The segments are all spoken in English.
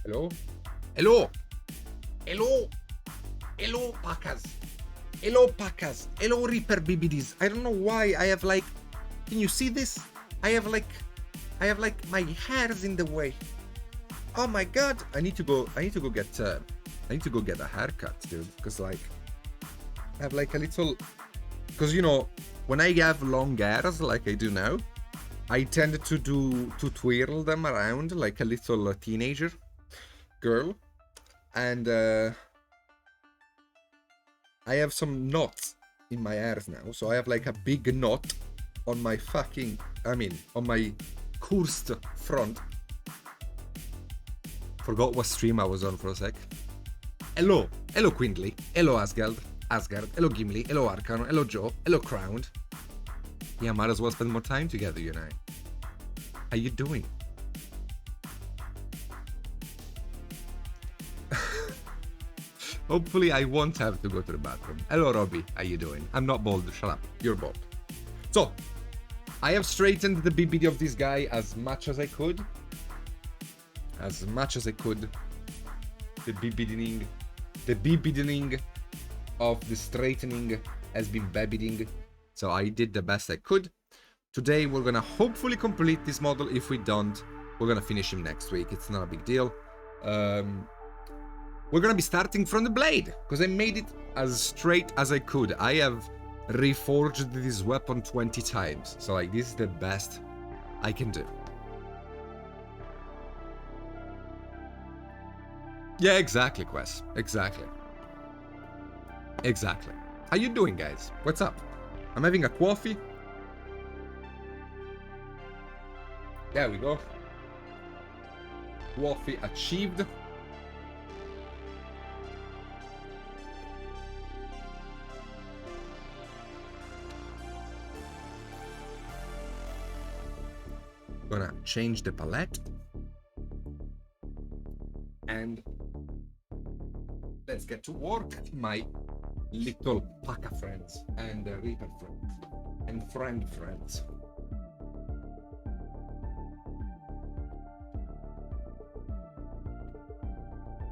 Hello? Hello? Hello? Hello, Packers. Hello, Packers. Hello, Reaper BBDs. I don't know why I have like... Can you see this? I have like my hair's in the way. Oh my god. I need to go get a haircut, dude. Because like, I have like a little... Because, you know, when I have long hairs like I do now, I tend to twirl them around like a little teenager girl. And I have some knots in my hairs now. So I have like a big knot on my on my cursed front. Forgot what stream I was on for a sec. Hello Quindly. Hello Asgard. Hello Gimli. Hello Arcano. Hello Joe. Hello Crowned. Yeah, might as well spend more time together, you know. How you doing? Hopefully I won't have to go to the bathroom. Hello Robbie, how you doing? I'm not bald, shut up. You're bald. So, I have straightened the BBD of this guy as much as I could. As much as I could. The BBDing of the straightening has been babying. So I did the best I could. Today we're gonna hopefully complete this model. If we don't, we're gonna finish him next week. It's not a big deal. We're gonna be starting from the blade, because I made it as straight as I could. I have reforged this weapon 20 times. So like, this is the best I can do. Yeah, exactly, Quest. Exactly. How you doing, guys? What's up? I'm having a coffee. There we go. Coffee achieved. Gonna change the palette. And let's get to work, my little Paka friends and Reaper friends and friends.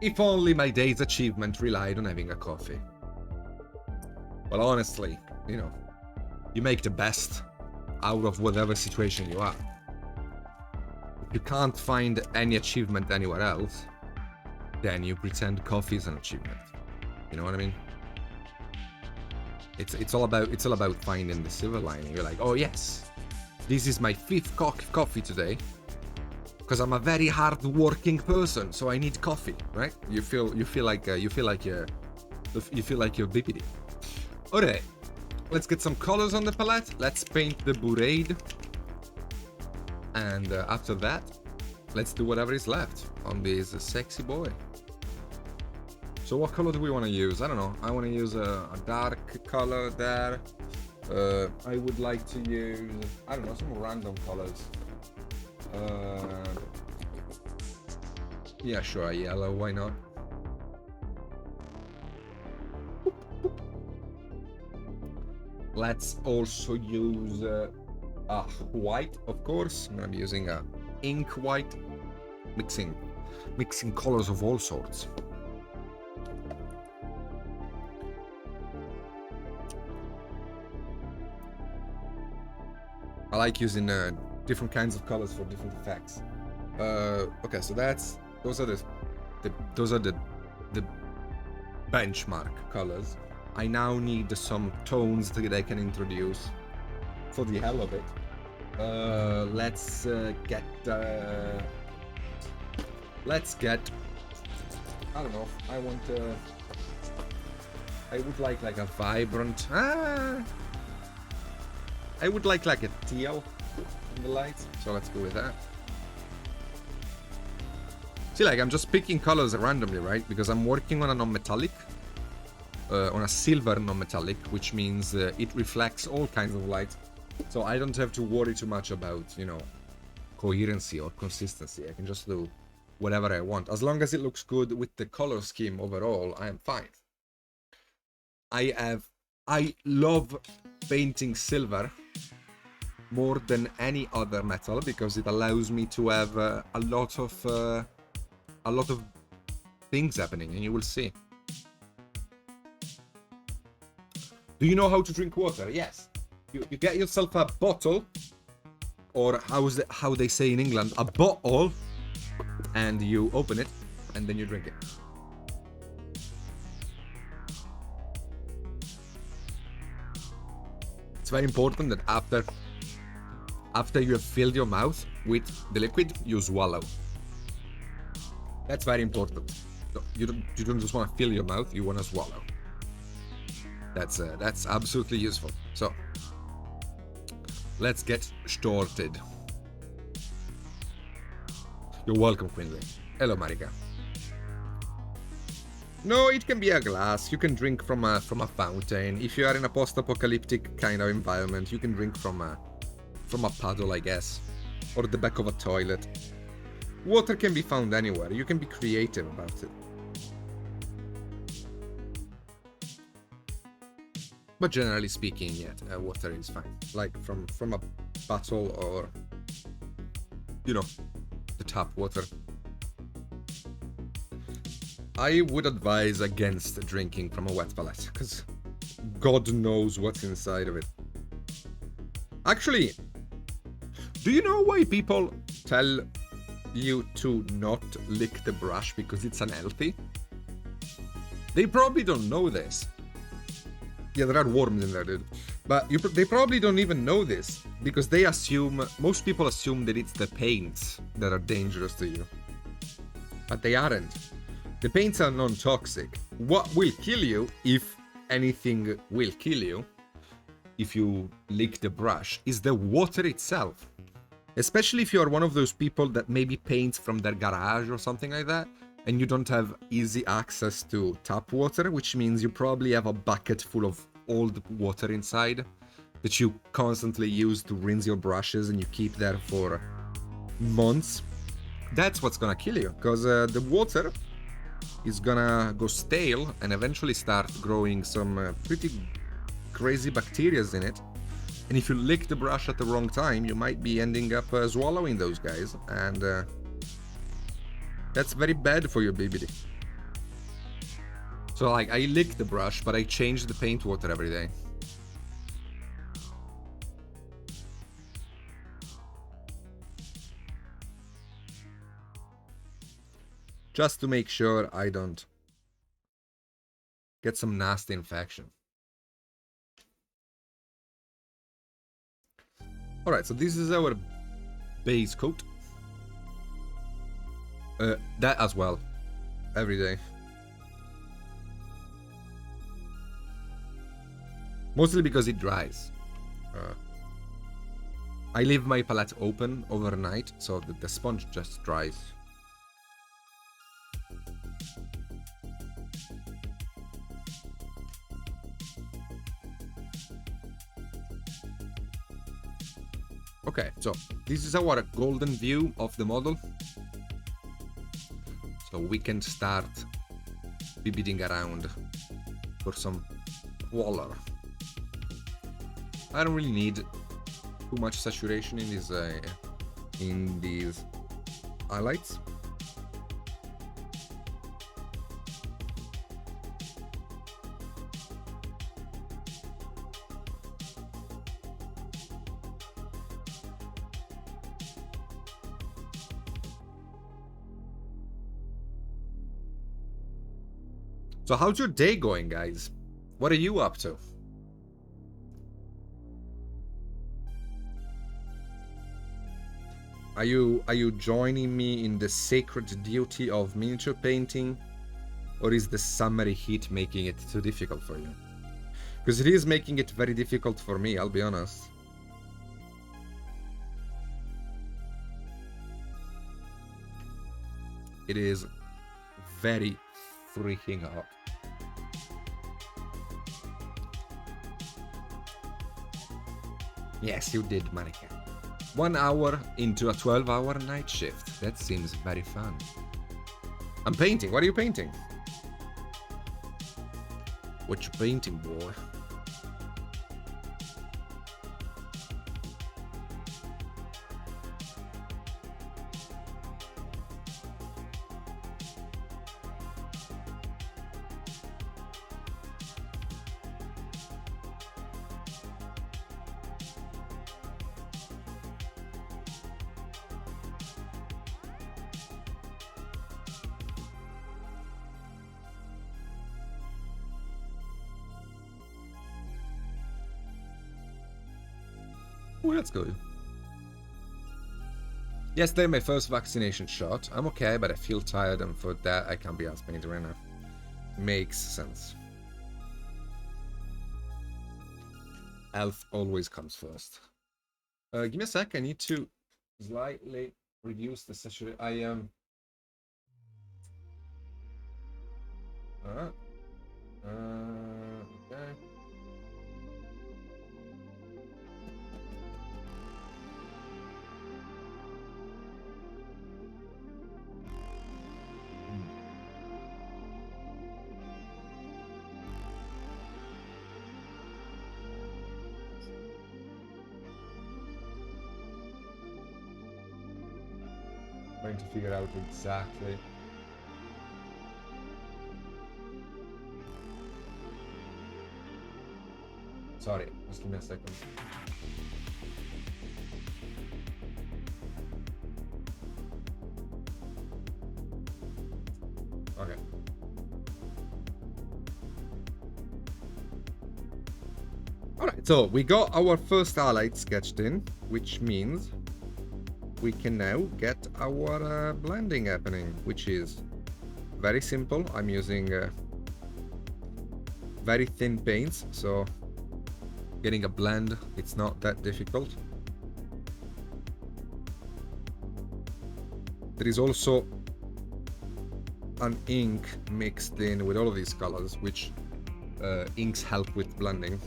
If only my day's achievement relied on having a coffee. Well, honestly, you know, you make the best out of whatever situation you are. If you can't find any achievement anywhere else, then you pretend coffee is an achievement. You know what I mean? It's all about finding the silver lining. You're like, oh yes, this is my 5th coffee today, because I'm a very hard-working person, so I need coffee, right? You feel like you're BPD. Alright, let's get some colors on the palette. Let's paint the Burade, and after that, let's do whatever is left on this sexy boy. So what color do we want to use? I don't know. I want to use a dark color there. I would like to use, I don't know, some random colors. Yeah, sure, a yellow, why not? Let's also use a white, of course. I'm gonna be using a ink white, mixing colors of all sorts. I like using different kinds of colors for different effects. Okay, so those are the benchmark colors. I now need some tones that I can introduce for the hell of it. Let's get. I don't know. I would like a vibrant. I would like a teal in the lights, so let's go with that. See, like, I'm just picking colors randomly, right? Because I'm working on a non-metallic, on a silver non-metallic, which means it reflects all kinds of light. So I don't have to worry too much about, you know, coherency or consistency. I can just do whatever I want. As long as it looks good with the color scheme overall, I am fine. I love painting silver more than any other metal because it allows me to have a lot a lot of things happening, and you will see. Do you know how to drink water? Yes. You get yourself a bottle, or how they say in England, a bottle, and you open it, and then you drink it. It's very important that after you have filled your mouth with the liquid, you swallow. That's very important. You don't just want to fill your mouth, you want to swallow. That's absolutely useful. So let's get started. You're welcome, Quinley. Hello, Marika. No, it can be a glass. You can drink from a fountain. If you are in a post-apocalyptic kind of environment, you can drink from a puddle, I guess, or the back of a toilet. Water can be found anywhere. You can be creative about it. But generally speaking, yeah, water is fine. Like from a bottle, or the tap water. I would advise against drinking from a wet palette, because God knows what's inside of it. Actually, do you know why people tell you to not lick the brush because it's unhealthy? They probably don't know this. Yeah, there are worms in there, dude. But they probably don't even know this, because most people assume that it's the paints that are dangerous to you. But they aren't. The paints are non-toxic. What will kill you, if anything will kill you, if you lick the brush, is the water itself. Especially if you are one of those people that maybe paints from their garage or something like that, and you don't have easy access to tap water, which means you probably have a bucket full of old water inside that you constantly use to rinse your brushes, and you keep there for months. That's what's gonna kill you, because the water is gonna go stale and eventually start growing some pretty crazy bacteria in it. And if you lick the brush at the wrong time, you might be ending up swallowing those guys, and that's very bad for your BBD. So like, I lick the brush, but I change the paint water every day. Just to make sure I don't get some nasty infection. Alright, so this is our base coat. That as well. Every day. Mostly because it dries. I leave my palette open overnight, so that the sponge just dries. Okay, so this is our golden view of the model. So we can start BBDing around for some color. I don't really need too much saturation in these highlights. So how's your day going, guys? What are you up to? Are you joining me in the sacred duty of miniature painting? Or is the summery heat making it too difficult for you? Because it is making it very difficult for me, I'll be honest. It is very freaking hot. Yes, you did, Monica. 1 hour into a 12-hour night shift. That seems very fun. I'm painting. What are you painting? What you painting, boy? Oh, that's good. Yesterday, my first vaccination shot. I'm okay, but I feel tired, and for that, I can't be as pained right now. Makes sense. Health always comes first. Give me a sec. I need to slightly reduce the session. I am. Okay. Trying to figure out exactly. Sorry, just give me a second. Okay. Alright, so we got our first highlight sketched in, which means we can now get our blending happening, which is very simple. I'm using very thin paints, so getting a blend, it's not that difficult. There is also an ink mixed in with all of these colors, which inks help with blending.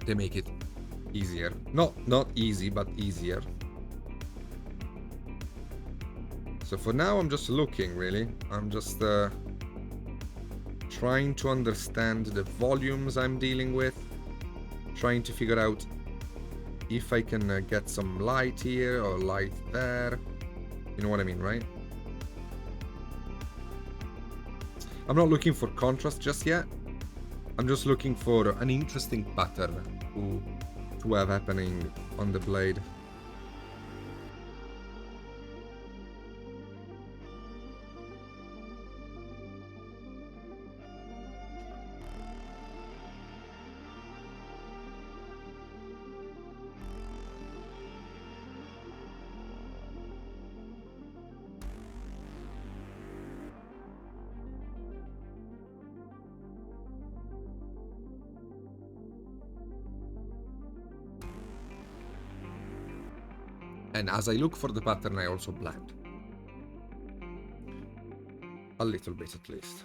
They make it easier. Not easy, but easier. So for now, I'm just looking, really. I'm just trying to understand the volumes I'm dealing with. Trying to figure out if I can get some light here or light there. You know what I mean, right? I'm not looking for contrast just yet. I'm just looking for an interesting pattern to have happening on the blade. And as I look for the pattern, I also blend. A little bit at least.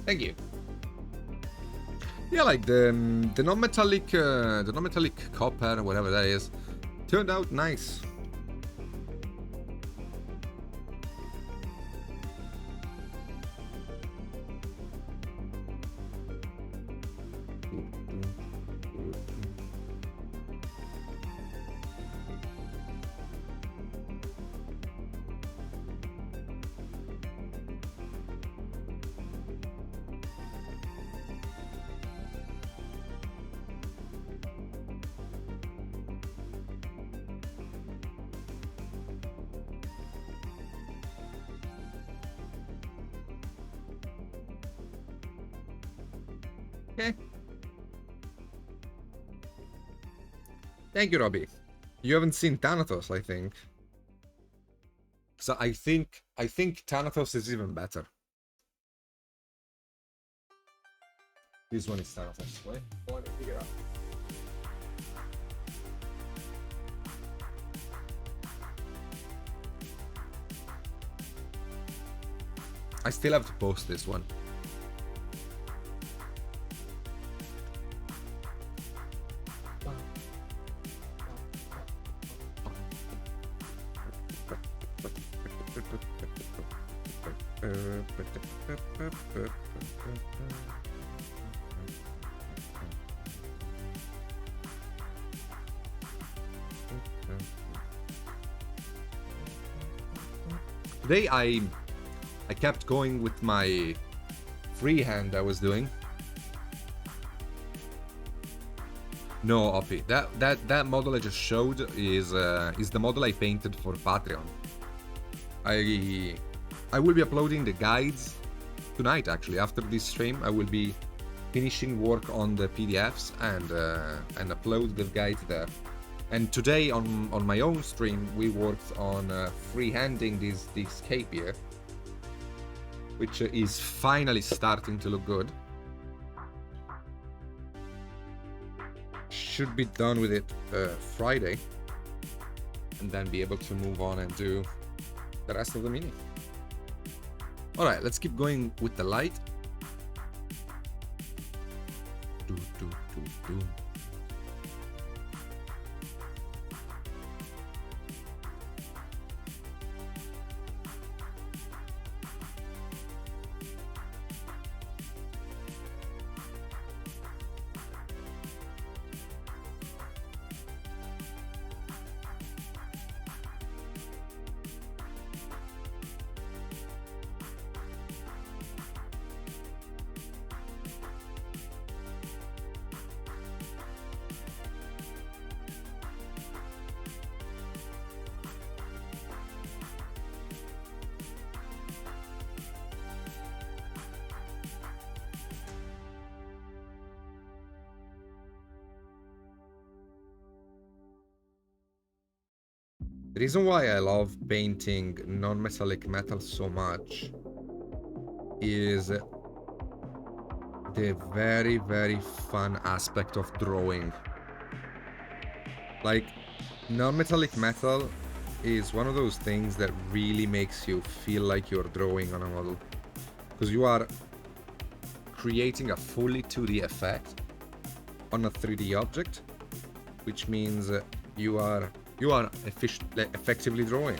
Thank you. Yeah, like the non-metallic copper, whatever that is, turned out nice. Okay. Thank you, Robbie. You haven't seen Thanatos, I think. So I think Thanatos is even better. This one is Thanatos. Wait, let me figure out. I still have to post this one. Today I kept going with my freehand I was doing. No, Oppie. That model I just showed is the model I painted for Patreon. I will be uploading the guides tonight. Actually, after this stream, I will be finishing work on the PDFs and upload the guides there. And today on my own stream, we worked on freehanding this cape here, which is finally starting to look good. Should be done with it Friday, and then be able to move on and do the rest of the mini. All right, let's keep going with the light. Do, do, do, do. The reason why I love painting non-metallic metal so much is the very, very fun aspect of drawing. Like, non-metallic metal is one of those things that really makes you feel like you're drawing on a model, because you are creating a fully 2D effect on a 3D object, which means you are effectively drawing.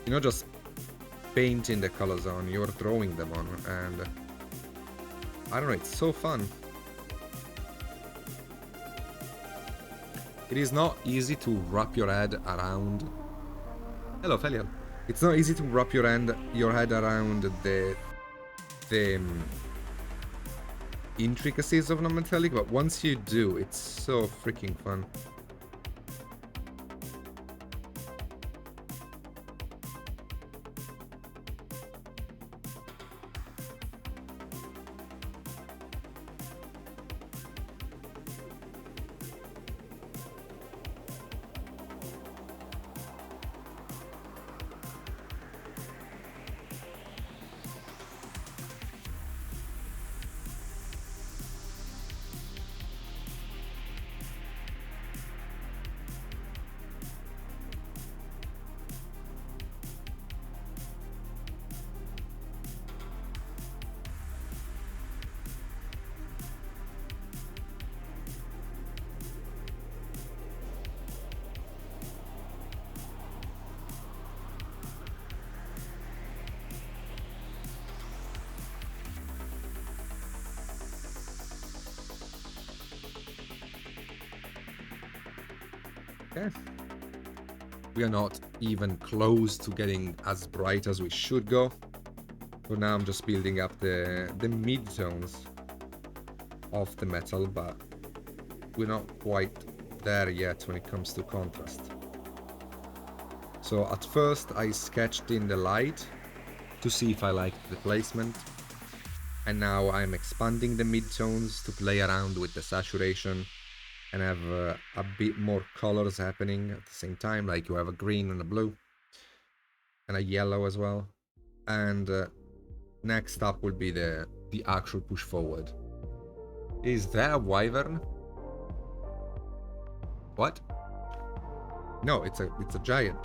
You're not just painting the colors on, you're drawing them on, and I don't know, it's so fun. It is not easy to wrap your head around. Hello, Felial. It's not easy to wrap your head around the intricacies of non-metallic, but once you do, it's so freaking fun. Okay. We are not even close to getting as bright as we should go. For now, I'm just building up the mid-tones of the metal, but we're not quite there yet when it comes to contrast. So at first, I sketched in the light to see if I liked the placement. And now I'm expanding the mid-tones to play around with the saturation and have a bit more colors happening at the same time, like you have a green and a blue and a yellow as well. And next up will be the actual push forward. Is that a wyvern? What? No, it's a giant.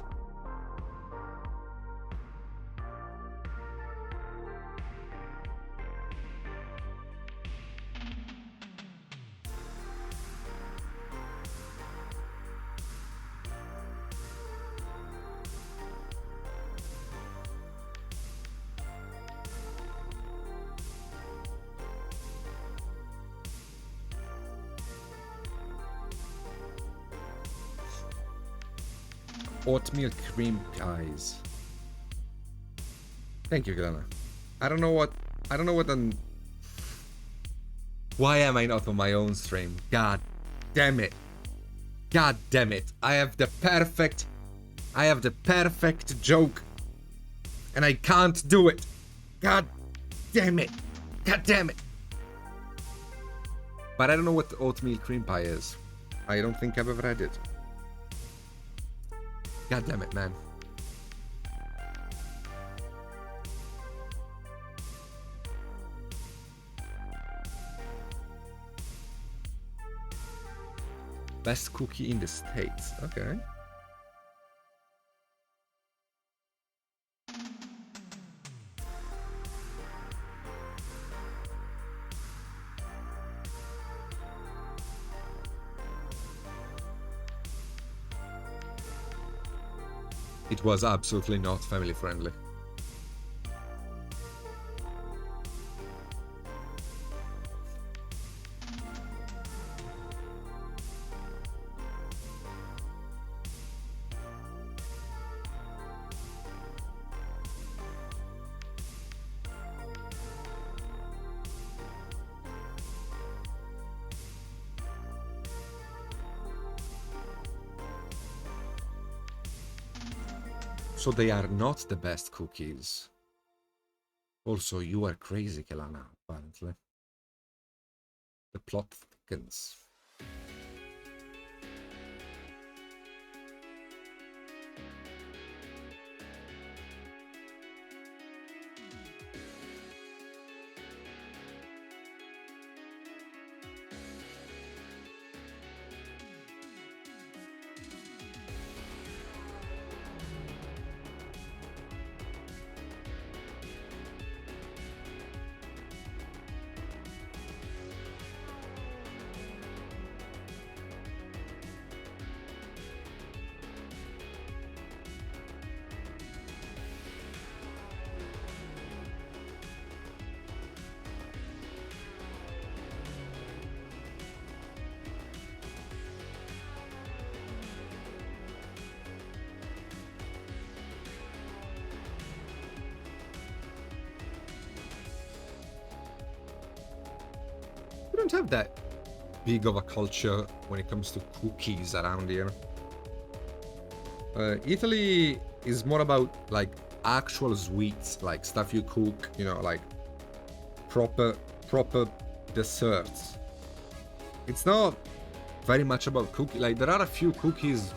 Oatmeal cream pies. Thank you, Glenna. I don't know what Why am I not on my own stream? God damn it. God damn it. I have the perfect joke. And I can't do it. God damn it. God damn it. But I don't know what oatmeal cream pie is. I don't think I've ever had it. God damn it, man. Best cookie in the States. Okay. It was absolutely not family friendly. So they are not the best cookies. Also, you are crazy, Kelana, apparently. The plot thickens. We don't have that big of a culture when it comes to cookies around here. Italy is more about like actual sweets, like stuff you cook, you know, like proper desserts. It's not very much about cookie. Like there are a few cookies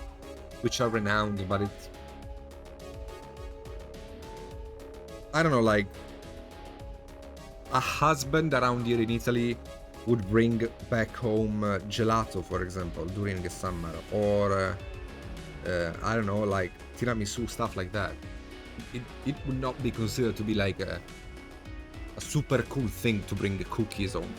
which are renowned, but it's, I don't know, like a husband around here in Italy would bring back home gelato, for example, during the summer, or I don't know, like tiramisu, stuff like that. It would not be considered to be like a super cool thing to bring the cookies home.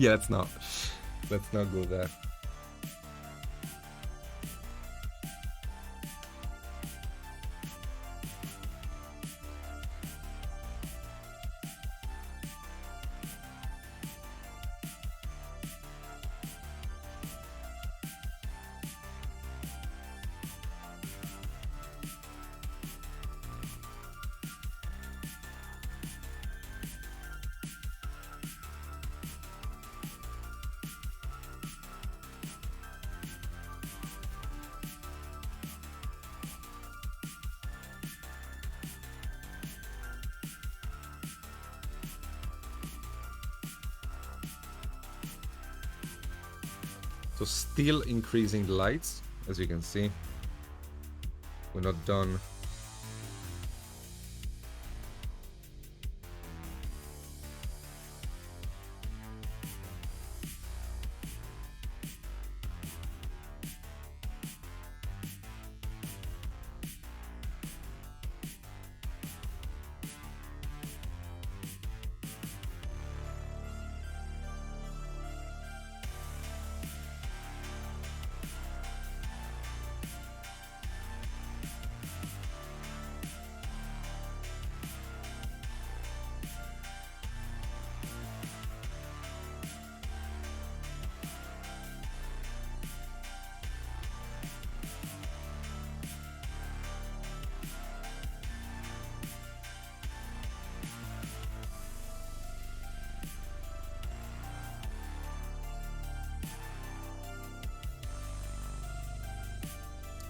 Yeah, let's not go there. So still increasing the lights, as you can see. We're not done.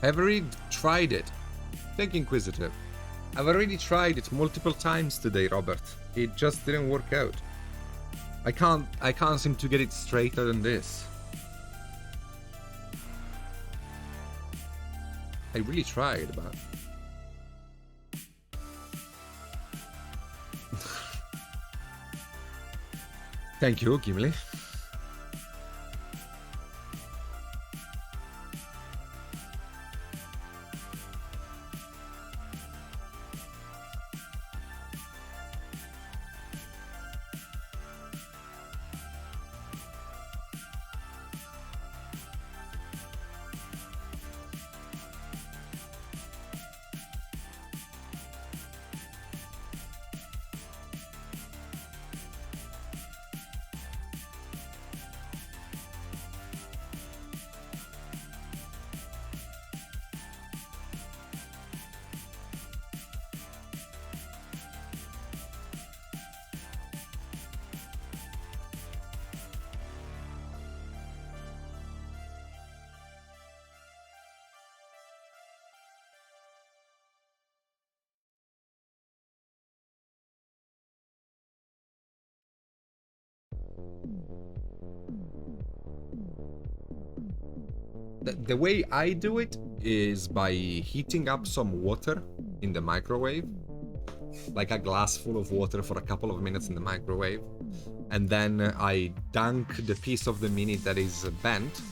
I've already tried it. Think inquisitive. I've already tried it multiple times today, Robert. It just didn't work out. I can't seem to get it straighter than this. I really tried, but thank you, Gimli. The way I do it is by heating up some water in the microwave, like a glass full of water for a couple of minutes in the microwave, and then I dunk the piece of the mini that is bent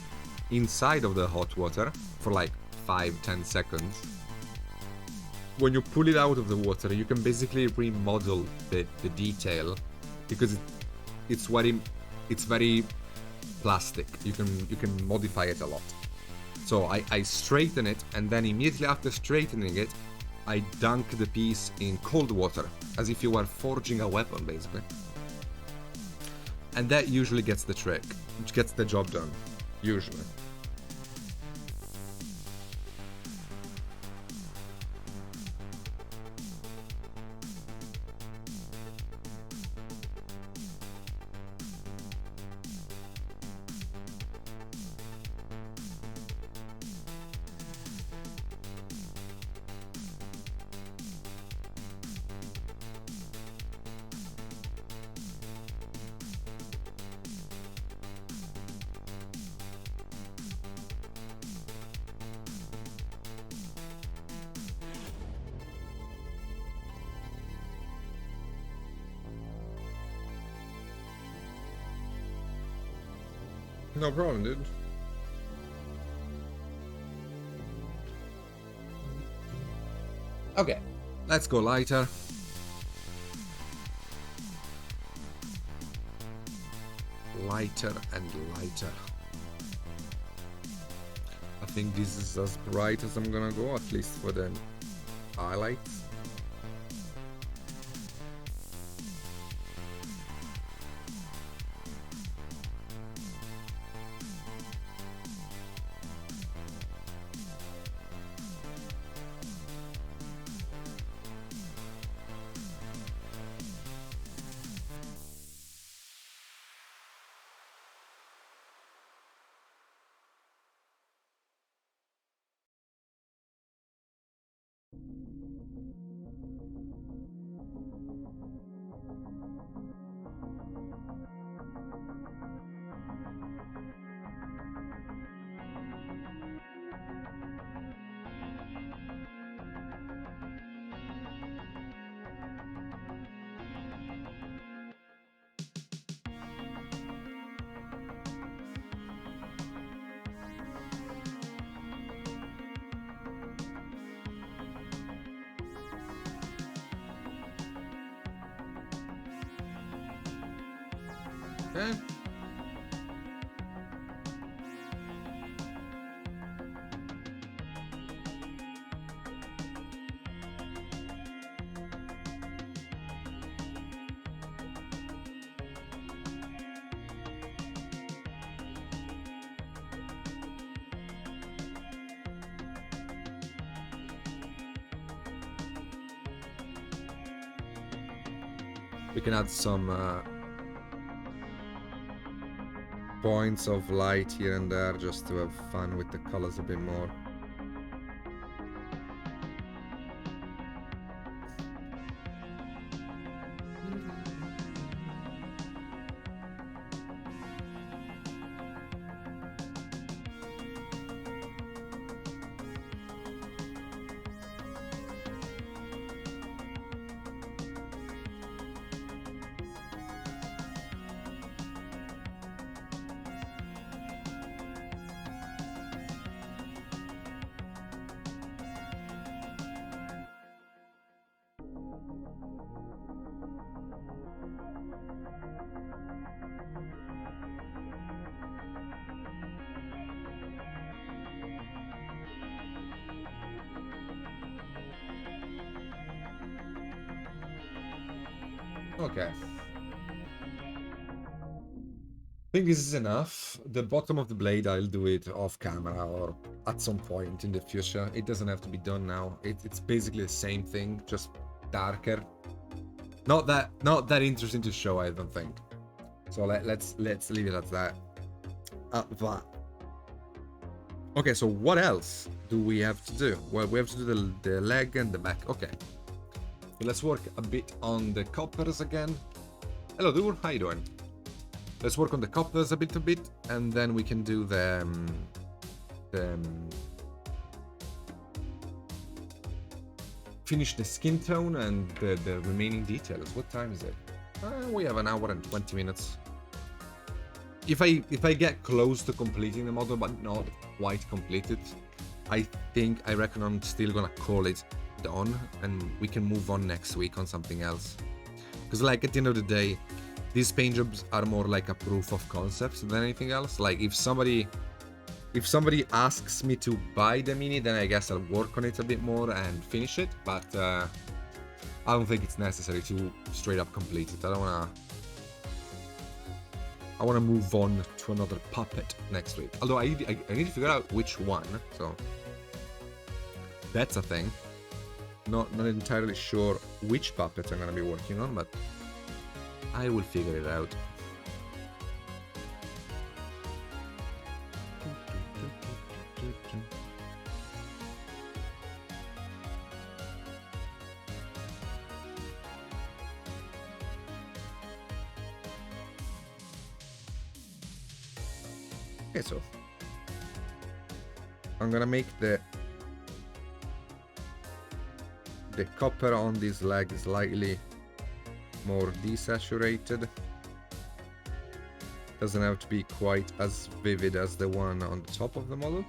inside of the hot water for like 5-10 seconds. When you pull it out of the water, you can basically remodel the detail because it's very plastic. You can modify it a lot. So I straighten it, and then immediately after straightening it, I dunk the piece in cold water, as if you were forging a weapon, basically. And that usually gets the trick, which gets the job done, usually. No problem, dude. Okay, let's go lighter. Lighter and lighter. I think this is as bright as I'm gonna go, at least for the highlights. Okay. We can add some points of light here and there just to have fun with the colors a bit more. Okay. I think this is enough. The bottom of the blade, I'll do it off camera or at some point in the future. It doesn't have to be done now. It's basically the same thing, just darker. Not that interesting to show, I don't think. So let's leave it at that. Okay, so what else do we have to do? Well, we have to do the leg and the back. Okay. So let's work a bit on the coppers again. Hello, dude. How you doing? Let's work on the coppers a bit, and then we can do finish the skin tone and the remaining details. What time is it? We have an hour and 20 minutes. If I get close to completing the model but not quite completed, I reckon I'm still gonna call it done, and we can move on next week on something else. Because like at the end of the day, these paint jobs are more like a proof of concept than anything else. Like if somebody asks me to buy the Mini, then I guess I'll work on it a bit more and finish it. But I don't think it's necessary to straight up complete it. I wanna move on to another puppet next week. Although I need to figure out which one. So that's a thing. Not entirely sure which puppet I'm gonna be working on, but I will figure it out. Okay, so I'm gonna make the copper on this leg slightly more desaturated. Doesn't have to be quite as vivid as the one on the top of the model.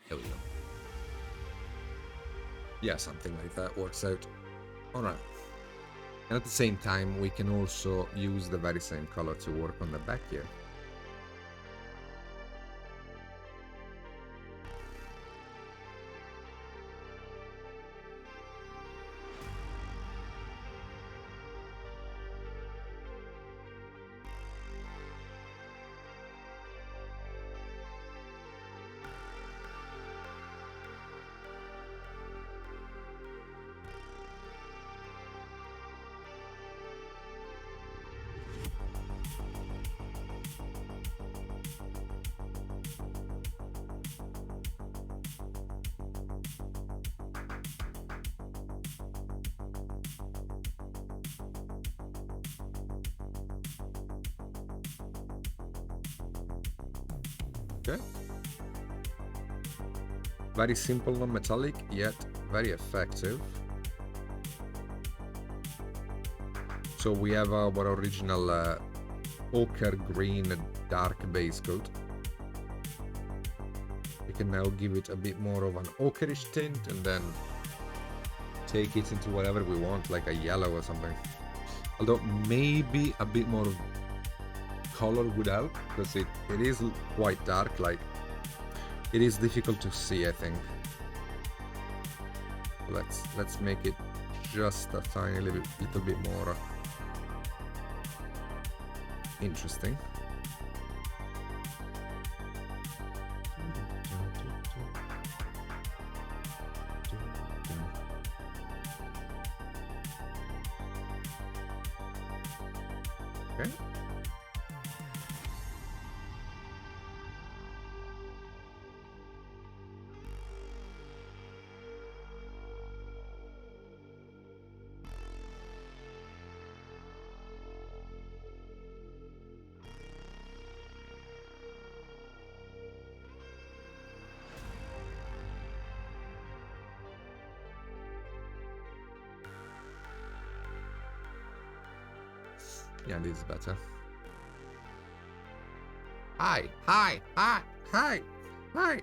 There we go. Yeah, something like that works out. Alright. And at the same time, we can also use the very same color to work on the back here. Okay. Very simple non-metallic, yet very effective. So we have our original ochre green dark base coat. We can now give it a bit more of an ochreish tint and then take it into whatever we want, like a yellow or something. Although maybe a bit more color would help, because it is quite dark, like it is difficult to see, I think. Let's make it just a tiny little bit more interesting. Okay. Yeah, this is better. Hi. Hi. Hi.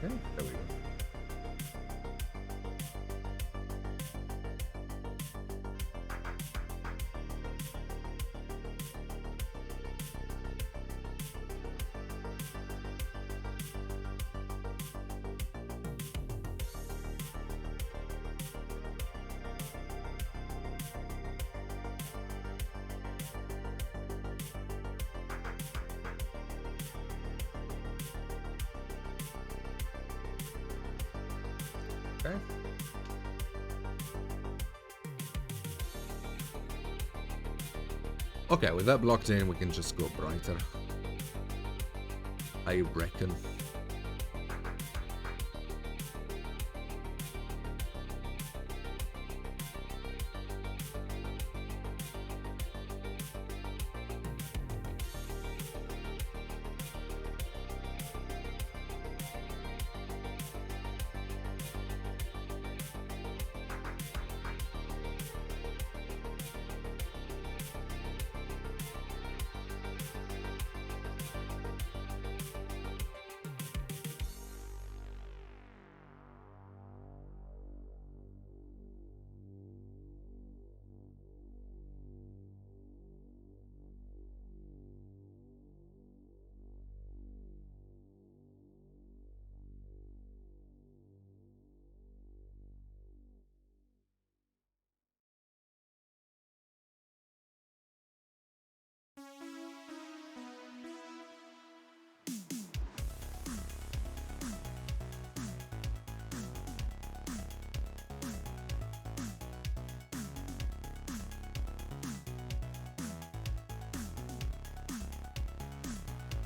Okay, there we go. Okay. Okay, with that blocked in, we can just go brighter. I reckon.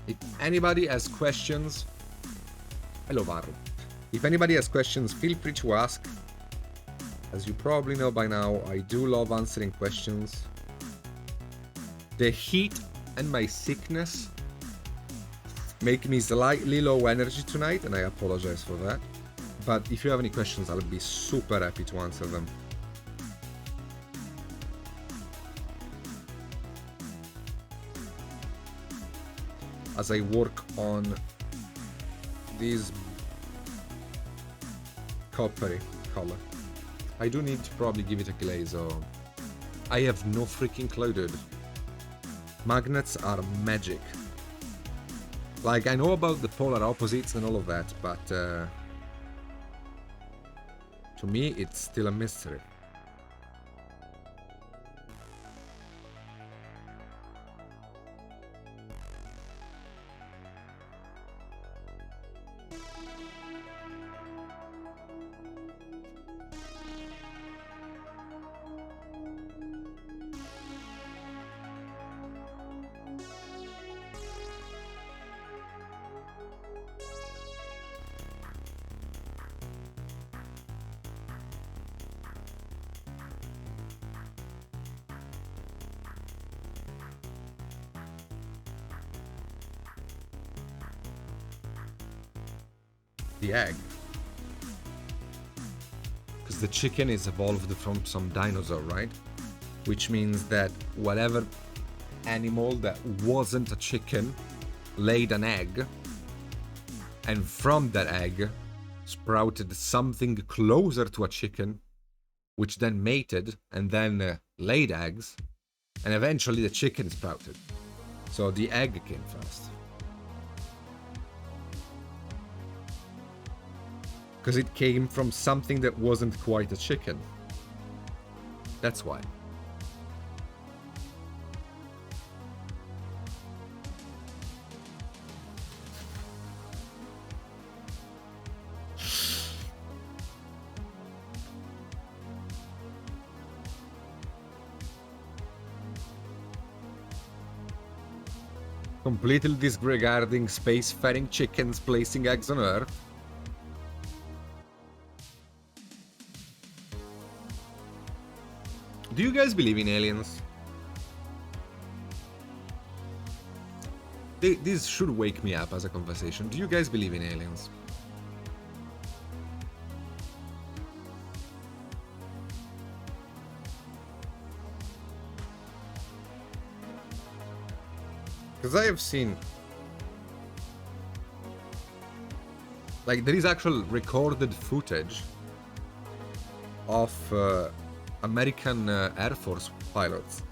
If anybody has questions, hello Varro. If anybody has questions, feel free to ask. As you probably know by now, I do love answering questions. The heat and my sickness make me slightly low energy tonight, and I apologize for that. But if you have any questions, I'll be super happy to answer them. As I work on this coppery color. I do need to probably give it a glaze, or I have no freaking clue, dude. Magnets are magic. Like, I know about the polar opposites and all of that, but to me, it's still a mystery. The egg. Because the chicken is evolved from some dinosaur, right? Which means that whatever animal that wasn't a chicken laid an egg, and from that egg sprouted something closer to a chicken, which then mated and then laid eggs, and eventually the chicken sprouted. So the egg came first. Because it came from something that wasn't quite a chicken. That's why. Completely disregarding space-faring chickens placing eggs on Earth. Do you guys believe in aliens? This should wake me up as a conversation. Do you guys believe in aliens? Because I have seen, like, there is actual recorded footage of American Air Force pilots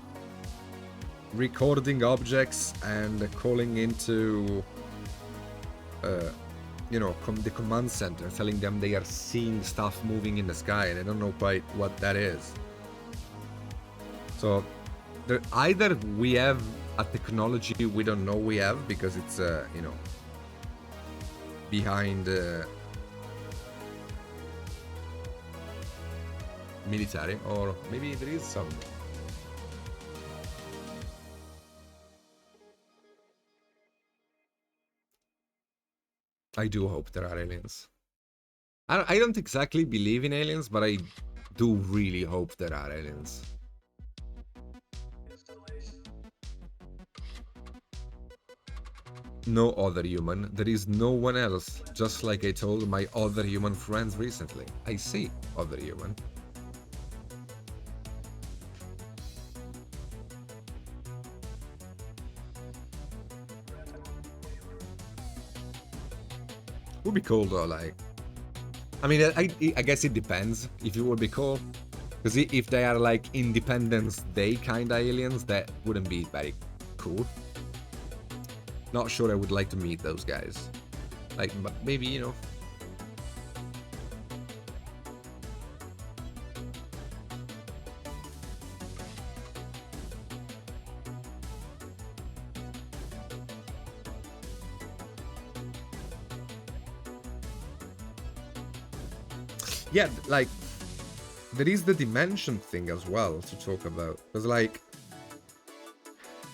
recording objects and calling into, you know, the command center, telling them they are seeing stuff moving in the sky, and I don't know quite what that is. So, either we have a technology we don't know we have because it's, you know, behind military, or maybe there is some. I do hope there are aliens. I don't exactly believe in aliens, but I do really hope there are aliens. No other human. There is no one else. Just like I told my other human friends recently. I see other human. Would be cool though, like. I mean, I guess it depends if it would be cool. Because if they are like Independence Day kind of aliens, that wouldn't be very cool. Not sure I would like to meet those guys. Like, but maybe, you know. Yeah, like, there is the dimension thing as well to talk about. Because, like,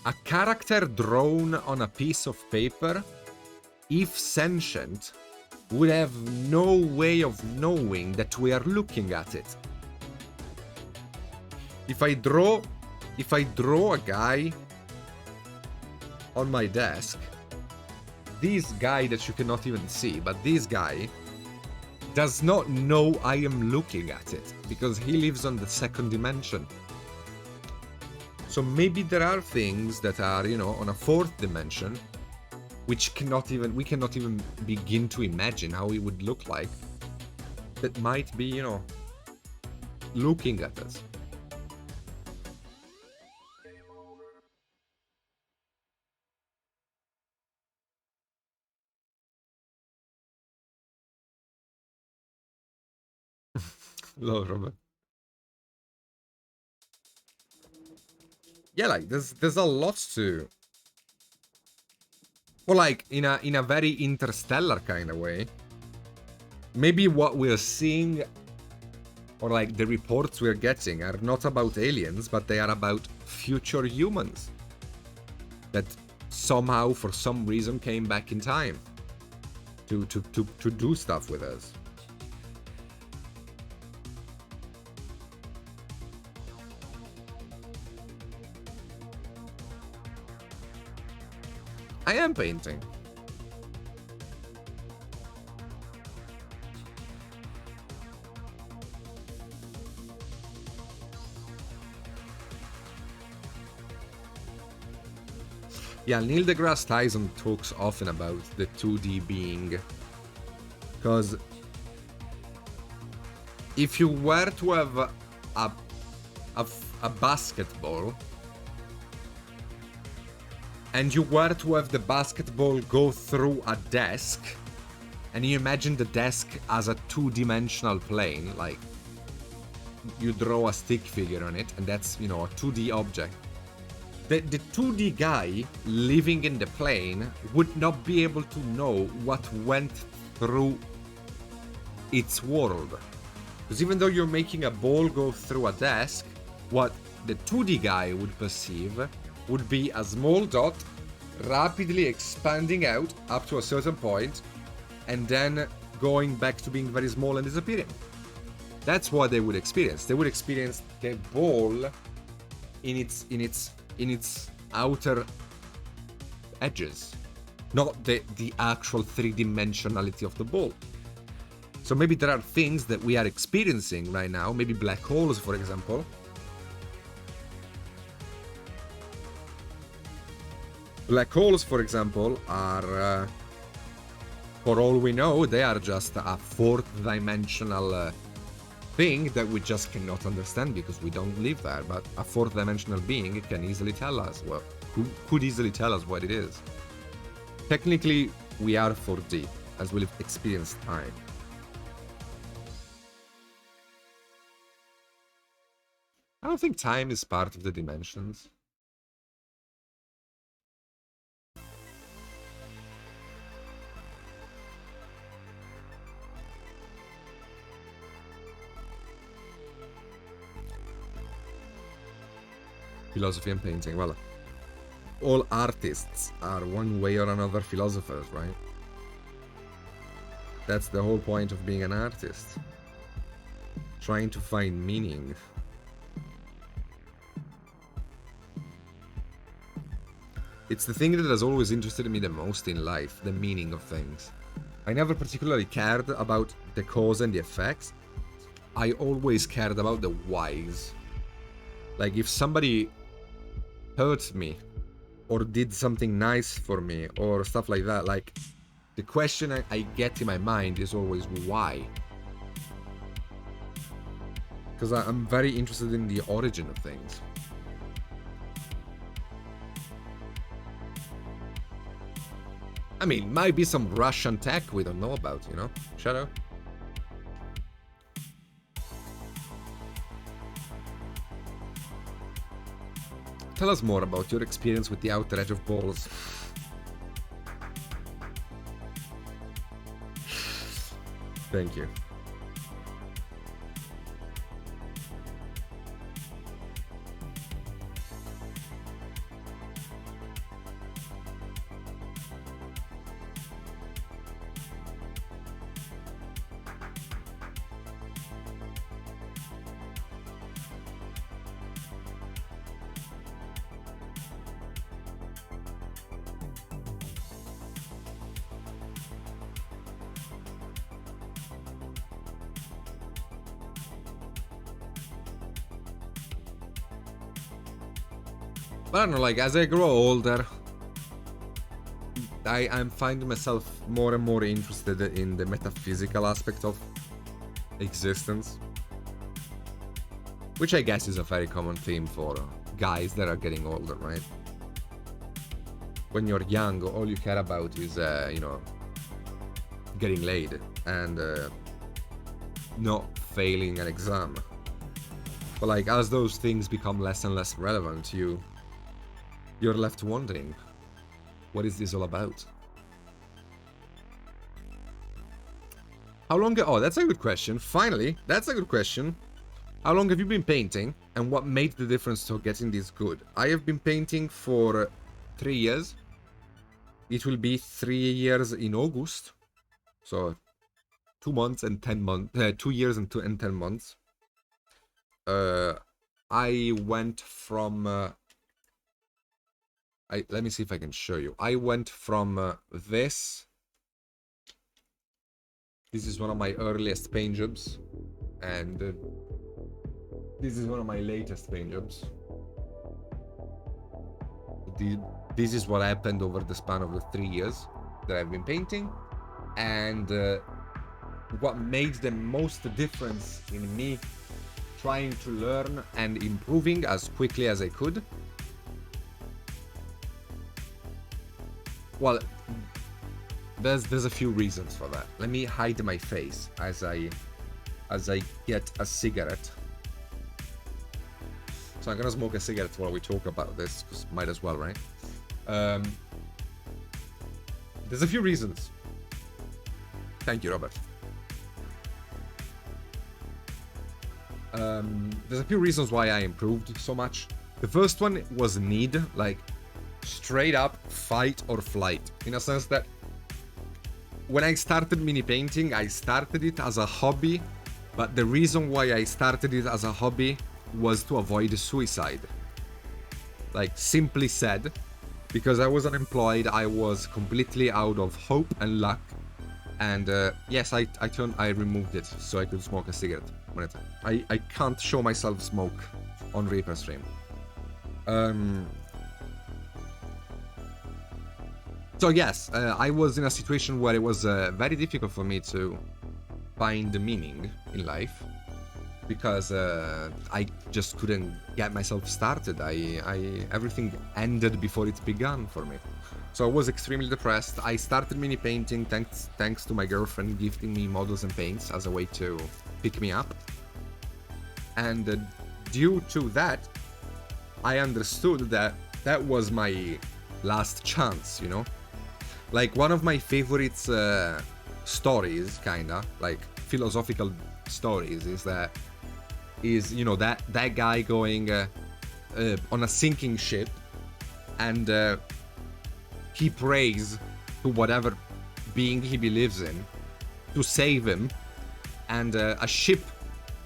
a character drawn on a piece of paper, if sentient, would have no way of knowing that we are looking at it. If I draw a guy on my desk, this guy that you cannot even see, but this guy does not know I am looking at it because he lives on the second dimension. So maybe there are things that are, you know, on a fourth dimension, which we cannot even begin to imagine how it would look like, that might be, you know, looking at us. Hello, Robert. Yeah, like there's a lot to, or like in a very interstellar kind of way. Maybe what we're seeing, or like the reports we're getting, are not about aliens, but they are about future humans that somehow, for some reason, came back in time to do stuff with us. I am painting. Yeah, Neil deGrasse Tyson talks often about the 2D being, because if you were to have a basketball, and you were to have the basketball go through a desk, and you imagine the desk as a two-dimensional plane, like you draw a stick figure on it, and that's, you know, a 2D object. The 2D guy living in the plane would not be able to know what went through its world. Because even though you're making a ball go through a desk, what the 2D guy would perceive would be a small dot rapidly expanding out up to a certain point and then going back to being very small and disappearing. That's what they would experience. They would experience the ball in its outer edges, not the actual three-dimensionality of the ball. So maybe there are things that we are experiencing right now, maybe black holes, for example, Black holes, for example, are, for all we know, they are just a fourth dimensional thing that we just cannot understand because we don't live there. But a fourth dimensional being can easily tell us, well, could easily tell us what it is. Technically, we are 4D, as we've experienced time. I don't think time is part of the dimensions. Philosophy and painting, well, all artists are one way or another philosophers, right? That's the whole point of being an artist. Trying to find meaning. It's the thing that has always interested me the most in life, the meaning of things. I never particularly cared about the cause and the effects. I always cared about the whys. Like, if somebody hurt me, or did something nice for me, or stuff like that, like, the question I get in my mind is always why. Because I'm very interested in the origin of things. I mean, might be some Russian tech we don't know about, you know? Shadow? Tell us more about your experience with the outer edge of balls. Thank you. But I don't know, like, as I grow older, I'm finding myself more and more interested in the metaphysical aspect of existence. Which I guess is a very common theme for guys that are getting older, right? When you're young, all you care about is, you know, getting laid and not failing an exam. But, like, as those things become less and less relevant, you're left wondering, what is this all about? How long... Oh, that's a good question. Finally, that's a good question. How long have you been painting, and what made the difference to getting this good? I have been painting for 3 years. It will be 3 years in August. So, 2 months and 10 months... 2 years and 10 months. I went from... let me see if I can show you. I went from this. This is one of my earliest paint jobs. And this is one of my latest paint jobs. This is what happened over the span of the 3 years that I've been painting. And what made the most difference in me trying to learn and improving as quickly as I could. Well, there's a few reasons for that. Let me hide my face as I get a cigarette. So I'm gonna smoke a cigarette while we talk about this, because might as well, right? There's a few reasons. Thank you, Robert. There's a few reasons why I improved so much. The first one was need, like, straight up fight or flight, in a sense that when I started mini painting, I started it as a hobby, but the reason why I started it as a hobby was to avoid suicide. Like, simply said, because I was unemployed, I was completely out of hope and luck, and yes, I removed it so I could smoke a cigarette. I can't show myself smoke on Reaper stream. So yes, I was in a situation where it was very difficult for me to find the meaning in life, because I just couldn't get myself started. Everything ended before it began for me. So I was extremely depressed. I started mini painting thanks to my girlfriend gifting me models and paints as a way to pick me up. And due to that, I understood that that was my last chance, you know? Like, one of my favorite stories, kinda, like philosophical stories, is you know, that guy going on a sinking ship, and he prays to whatever being he believes in to save him, and a ship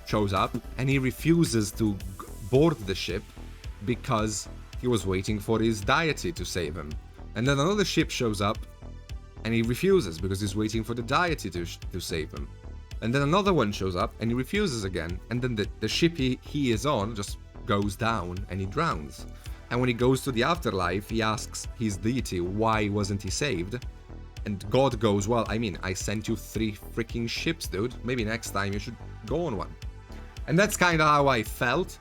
shows up, and he refuses to board the ship because he was waiting for his deity to save him. And then another ship shows up, and he refuses because he's waiting for the deity to save him. And then another one shows up, and he refuses again. And then the ship he is on just goes down, and he drowns. And when he goes to the afterlife, he asks his deity, why wasn't he saved? And God goes, well, I mean, I sent you 3 freaking ships, dude. Maybe next time you should go on one. And that's kind of how I felt.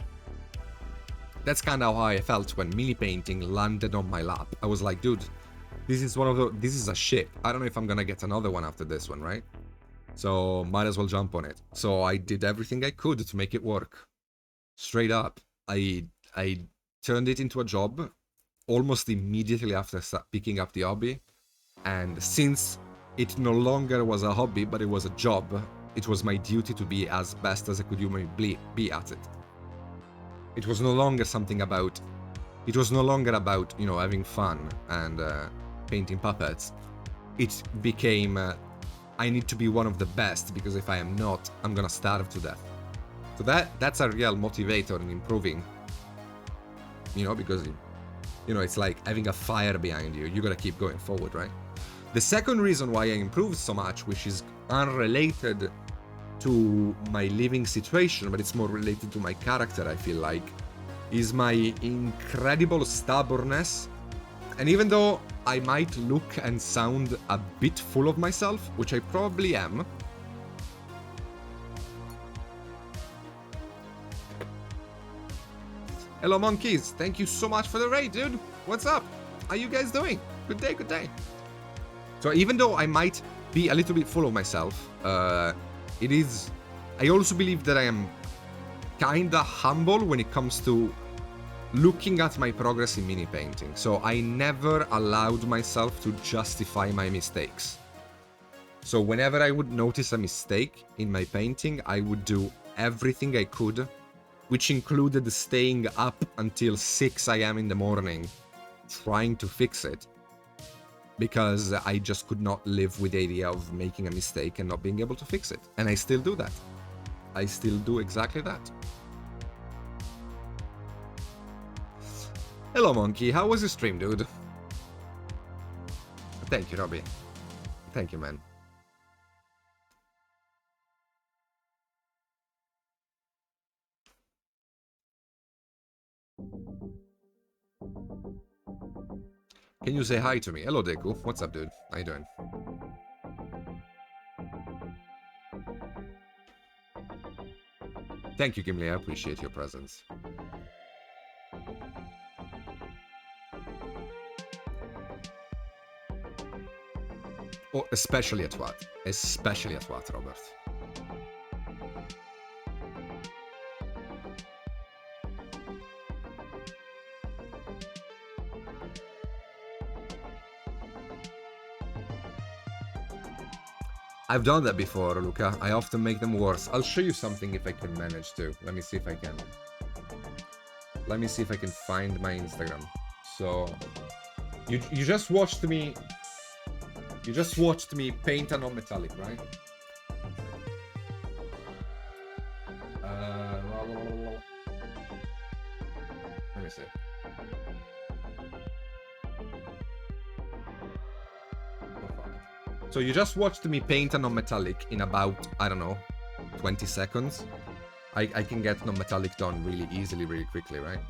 That's kind of how I felt when mini painting landed on my lap. I was like, dude, this is a ship. I don't know if I'm gonna get another one after this one, right? So might as well jump on it. So I did everything I could to make it work. Straight up. I turned it into a job almost immediately after picking up the hobby. And since it no longer was a hobby, but it was a job, it was my duty to be as best as I could humanly be at it. It was no longer something about... It was no longer about, you know, having fun and painting puppets. It became, I need to be one of the best, because if I am not, I'm gonna starve to death. So that's a real motivator in improving. You know, because, you know, it's like having a fire behind you. You gotta keep going forward, right? The second reason why I improved so much, which is unrelated to my living situation, but it's more related to my character, I feel like, is my incredible stubbornness. And even though I might look and sound a bit full of myself, which I probably am, hello monkeys, thank you so much for the raid, dude. What's up? How you guys doing? Good day, good day. So even though I might be a little bit full of myself, I also believe that I am kinda humble when it comes to looking at my progress in mini painting. So I never allowed myself to justify my mistakes. So whenever I would notice a mistake in my painting, I would do everything I could, which included staying up until 6 AM in the morning trying to fix it, because I just could not live with the idea of making a mistake and not being able to fix it. And I still do that. I still do exactly that. Hello, Monkey. How was your stream, dude? Thank you, Robbie. Thank you, man. Can you say hi to me? Hello, Deku. What's up, dude? How you doing? Thank you, Gimli. I appreciate your presence. Oh, especially at what? Especially at what, Robert? I've done that before, Luca. I often make them worse. I'll show you something if I can manage to. Let me see if I can. Let me see if I can find my Instagram. So, you just watched me... You just watched me paint a non-metallic, right? Let me see. So you just watched me paint a non-metallic in about, I don't know, 20 seconds. I can get non-metallic done really easily, really quickly, right?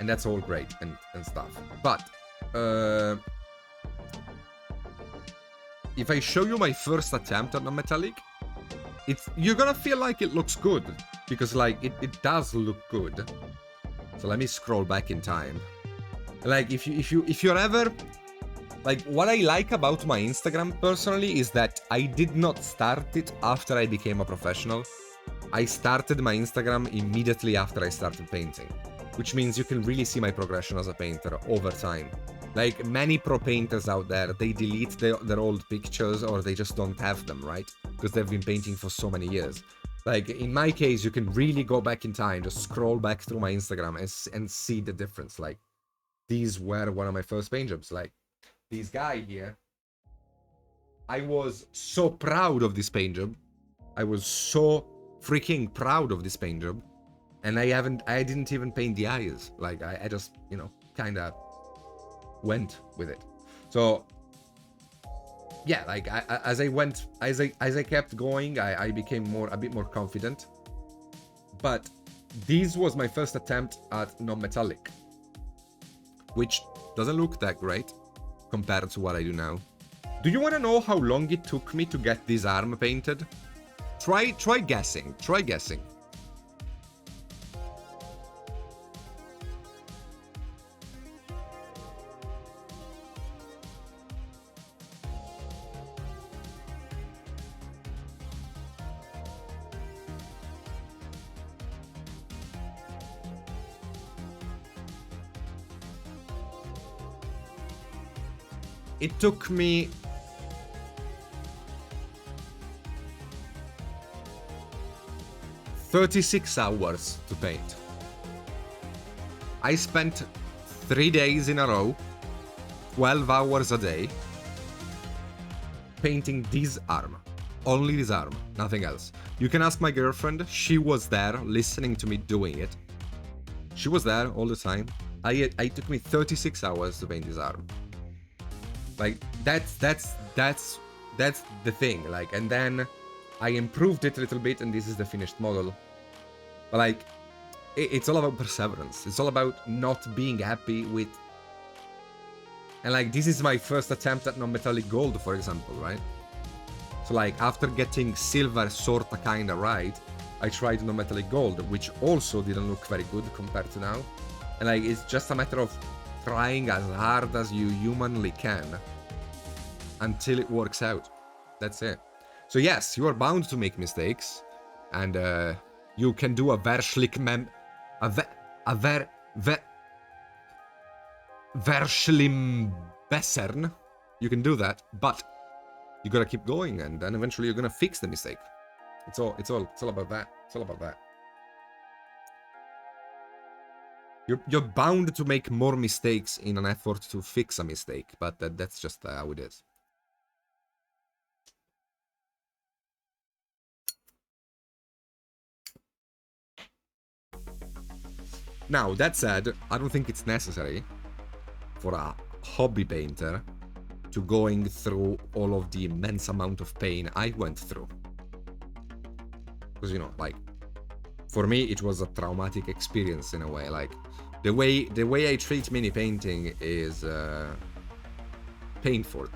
And that's all great and stuff. But, if I show you my first attempt at non-metallic, you're gonna feel like it looks good, because like it does look good. So let me scroll back in time. Like if you're ever like, what I like about my Instagram personally is that I did not start it after I became a professional. I started my Instagram immediately after I started painting, which means you can really see my progression as a painter over time. Like many pro painters out there, they delete their old pictures, or they just don't have them, right? Because they've been painting for so many years. Like in my case, you can really go back in time, just scroll back through my Instagram and see the difference. Like these were one of my first paint jobs. Like this guy here, I was so proud of this paint job. I was so freaking proud of this paint job. And I didn't even paint the eyes. Like I just, you know, kind of went with it. So yeah, like as I kept going, I became a bit more confident. But this was my first attempt at non-metallic, which doesn't look that great compared to what I do now. Do you want to know how long it took me to get this arm painted? Try guessing. Try guessing. It took me 36 hours to paint. I spent 3 days in a row, 12 hours a day, painting this arm. Only this arm, nothing else. You can ask my girlfriend, she was there listening to me doing it. She was there all the time. It took me 36 hours to paint this arm. Like that's the thing. Like, and then I improved it a little bit, and this is the finished model. But like, it's all about perseverance. It's all about not being happy with. And like, this is my first attempt at non-metallic gold, for example, right? So like, after getting silver sorta kinda right, I tried non-metallic gold, which also didn't look very good compared to now. And like, it's just a matter of trying as hard as you humanly can until it works out. That's it. So yes, you are bound to make mistakes, and you can do a verschlim bessern. You can do that, but you gotta keep going, and then eventually you're gonna fix the mistake. It's all about that. It's all about that. You're bound to make more mistakes in an effort to fix a mistake, but that's just how it is. Now, that said, I don't think it's necessary for a hobby painter to going through all of the immense amount of pain I went through. Because, you know, like, for me, it was a traumatic experience in a way. Like, the way I treat mini painting is painful.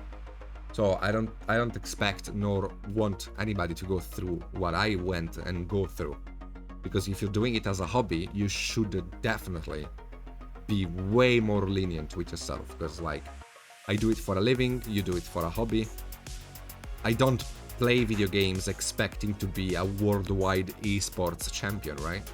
So I don't expect nor want anybody to go through what I went and go through. Because if you're doing it as a hobby, you should definitely be way more lenient with yourself. Because like, I do it for a living, you do it for a hobby. I don't play video games expecting to be a worldwide esports champion, right?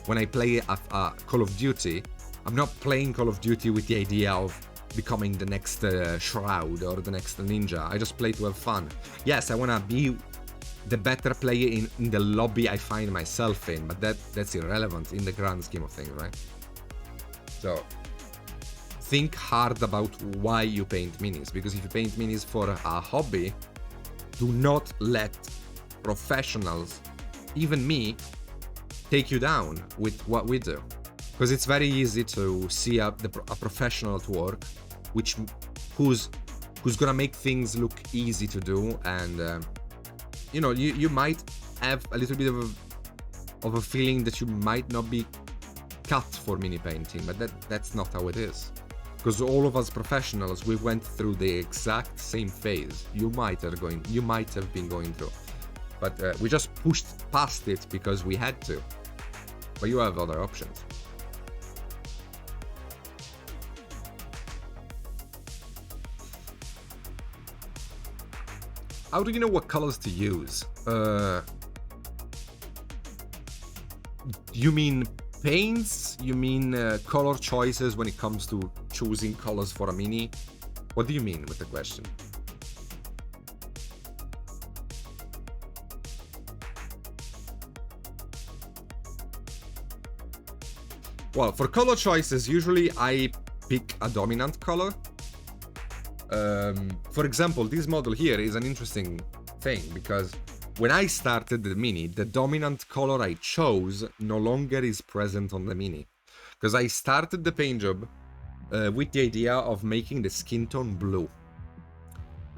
When I play a Call of Duty, I'm not playing Call of Duty with the idea of becoming the next Shroud or the next Ninja. I just play to have fun. Yes, I want to be the better player in the lobby I find myself in, but that's irrelevant in the grand scheme of things, right? So think hard about why you paint minis, because if you paint minis for a hobby, do not let professionals, even me, take you down with what we do. Because it's very easy to see a professional at work, who's gonna make things look easy to do, and you know, you might have a little bit of a feeling that you might not be cut for mini painting, but that's not how it is. because all of us professionals, we went through the exact same phase you might have been going through, but we just pushed past it because we had to. But you have other options. How do you know what colors to use? You mean paints? You mean color choices when it comes to choosing colors for a mini? What do you mean with the question? Well, for color choices, usually I pick a dominant color. For example, this model here is an interesting thing because when I started the mini, the dominant color I chose no longer is present on the mini. Because I started the paint job with the idea of making the skin tone blue.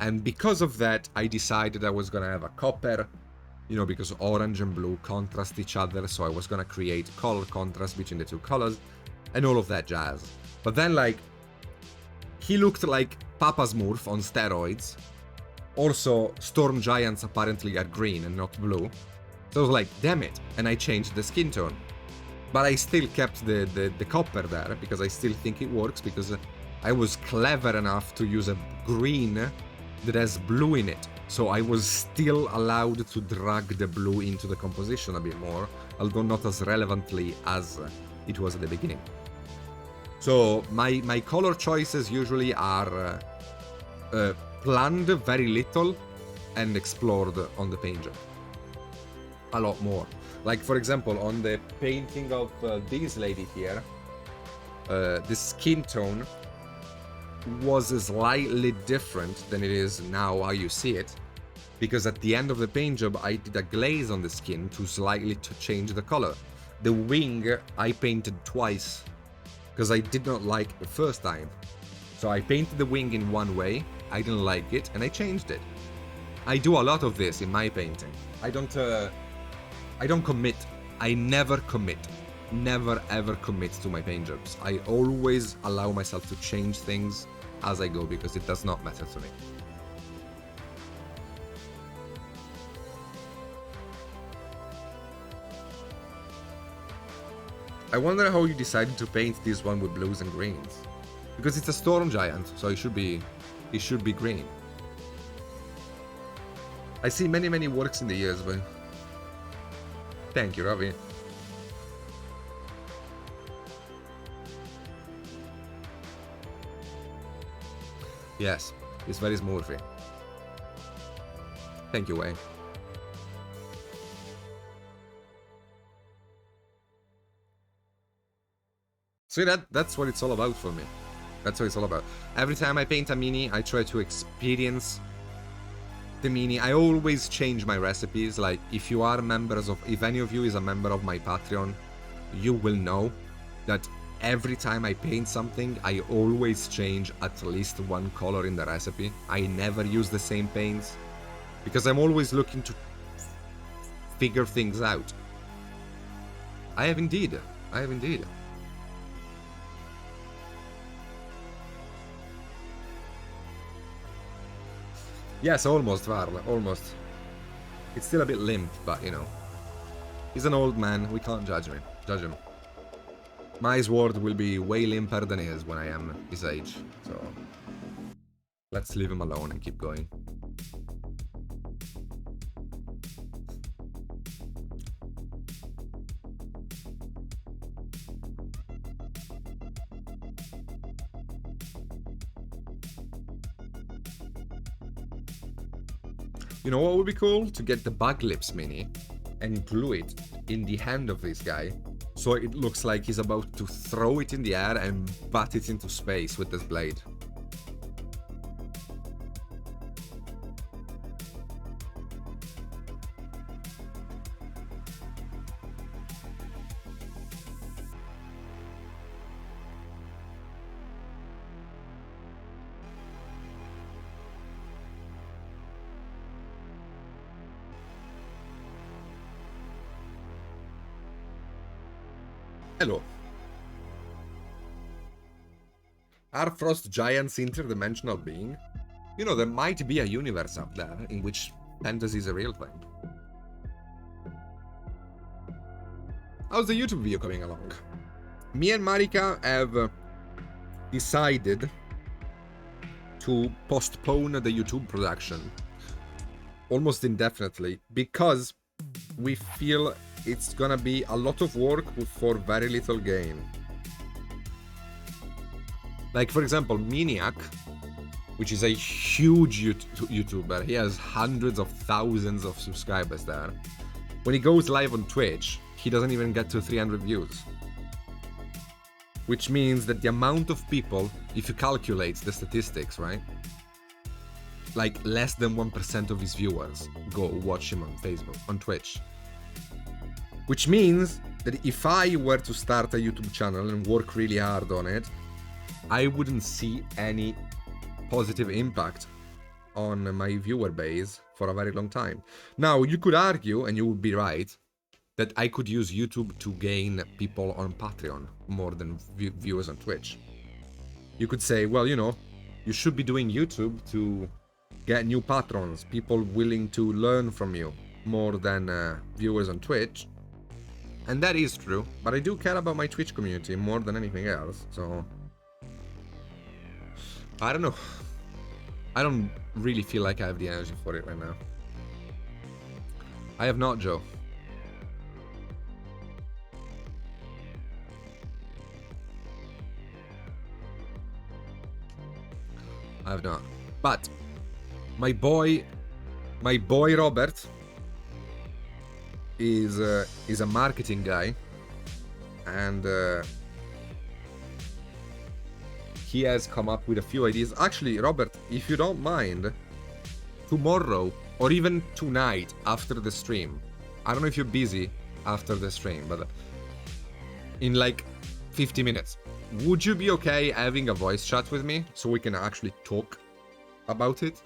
And because of that, I decided I was gonna have a copper, you know, because orange and blue contrast each other, so I was gonna create color contrast between the two colors, and all of that jazz. But then, like, he looked like Papa Smurf on steroids. Also, Storm Giants apparently are green and not blue. So I was like, damn it, and I changed the skin tone. But I still kept the copper there, because I still think it works, because I was clever enough to use a green that has blue in it. So I was still allowed to drag the blue into the composition a bit more, although not as relevantly as it was at the beginning. So my color choices usually are planned very little and explored on the paint job a lot more. Like, for example, on the painting of this lady here, the skin tone was slightly different than it is now how you see it, because at the end of the paint job I did a glaze on the skin to slightly change the color. The wing I painted twice because I did not like it the first time. So I painted the wing in one way, I didn't like it, and I changed it. I do a lot of this in my painting. I don't commit. I never commit. Never ever commit to my paint jobs. I always allow myself to change things as I go because it does not matter to me. I wonder how you decided to paint this one with blues and greens. Because it's a storm giant, so it should be green. I see many works in the years, but thank you, Ravi. Yes, it's very smurfy. Thank you, Wayne. See, that's what it's all about for me. That's what it's all about. Every time I paint a mini, I try to experience the mini. I always change my recipes. Like, if any of you is a member of my Patreon, you will know that every time I paint something, I always change at least one color in the recipe. I never use the same paints, because I'm always looking to figure things out. I have indeed. Yes, almost, Varl, almost. It's still a bit limp, but, you know. He's an old man, we can't judge him. My sword will be way limper than his when I am his age, so... let's leave him alone and keep going. You know what would be cool? To get the bug lips mini and glue it in the hand of this guy, so it looks like he's about to throw it in the air and bat it into space with this blade. Hello. Are frost giants interdimensional being? You know, there might be a universe out there in which fantasy is a real thing. How's the YouTube video coming along? Me and Marika have decided to postpone the YouTube production almost indefinitely because we feel it's gonna be a lot of work for very little gain. Like, for example, Miniac, which is a huge YouTuber, he has hundreds of thousands of subscribers there. When he goes live on Twitch, he doesn't even get to 300 views. Which means that the amount of people, if you calculate the statistics, right? Like, less than 1% of his viewers go watch him on Facebook, on Twitch. Which means that if I were to start a YouTube channel and work really hard on it, I wouldn't see any positive impact on my viewer base for a very long time. Now, you could argue, and you would be right, that I could use YouTube to gain people on Patreon more than viewers on Twitch. You could say, well, you know, you should be doing YouTube to get new patrons, people willing to learn from you more than viewers on Twitch. And that is true, but I do care about my Twitch community more than anything else, so... I don't know. I don't really feel like I have the energy for it right now. I have not, Joe. I have not. But my boy Robert is a marketing guy, and he has come up with a few ideas. Actually, Robert, if you don't mind, tomorrow or even tonight after the stream, I don't know if you're busy after the stream, but in like 50 minutes, would you be okay having a voice chat with me so we can actually talk about it?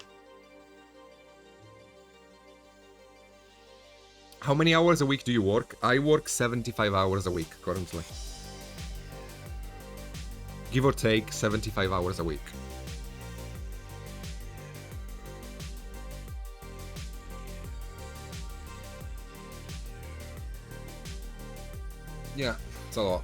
How many hours a week do you work? I work 75 hours a week currently. Give or take 75 hours a week. Yeah, it's a lot.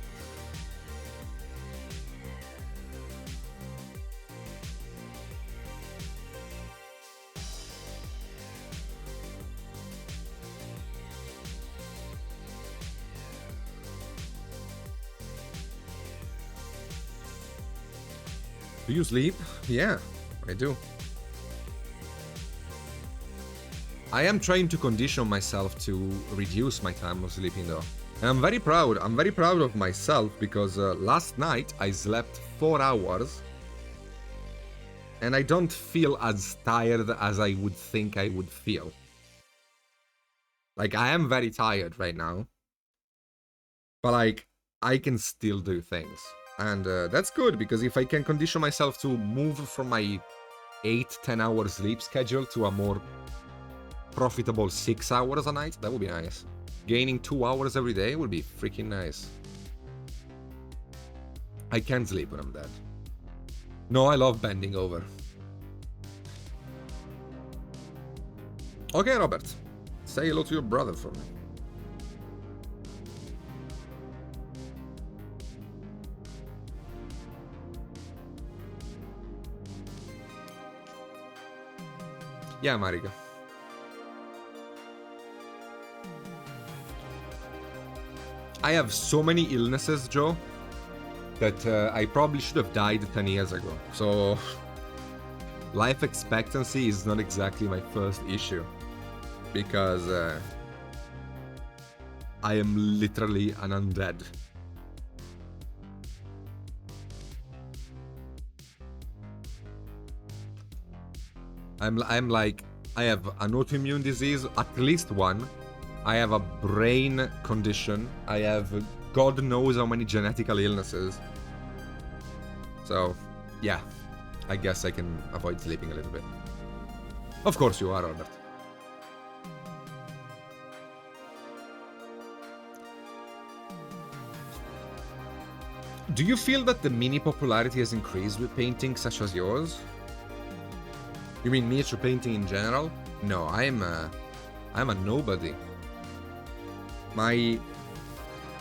Do you sleep? Yeah, I do. I am trying to condition myself to reduce my time of sleeping though. And I'm very proud of myself because last night I slept 4 hours and I don't feel as tired as I would think I would feel. Like, I am very tired right now, but like, I can still do things. And that's good, because if I can condition myself to move from my 8-10 hour sleep schedule to a more profitable 6 hours a night, that would be nice. Gaining 2 hours every day would be freaking nice. I can't sleep when I'm dead. No, I love bending over. Okay, Robert. Say hello to your brother for me. Yeah, Marika. I have so many illnesses, Joe, that I probably should have died 10 years ago. So, life expectancy is not exactly my first issue. Because I am literally an undead. I'm like, I have an autoimmune disease, at least one. I have a brain condition. I have God knows how many genetical illnesses. So, yeah, I guess I can avoid sleeping a little bit. Of course you are, Robert. Do you feel that the mini popularity has increased with paintings such as yours? You mean miniature painting in general? No, I'm a nobody.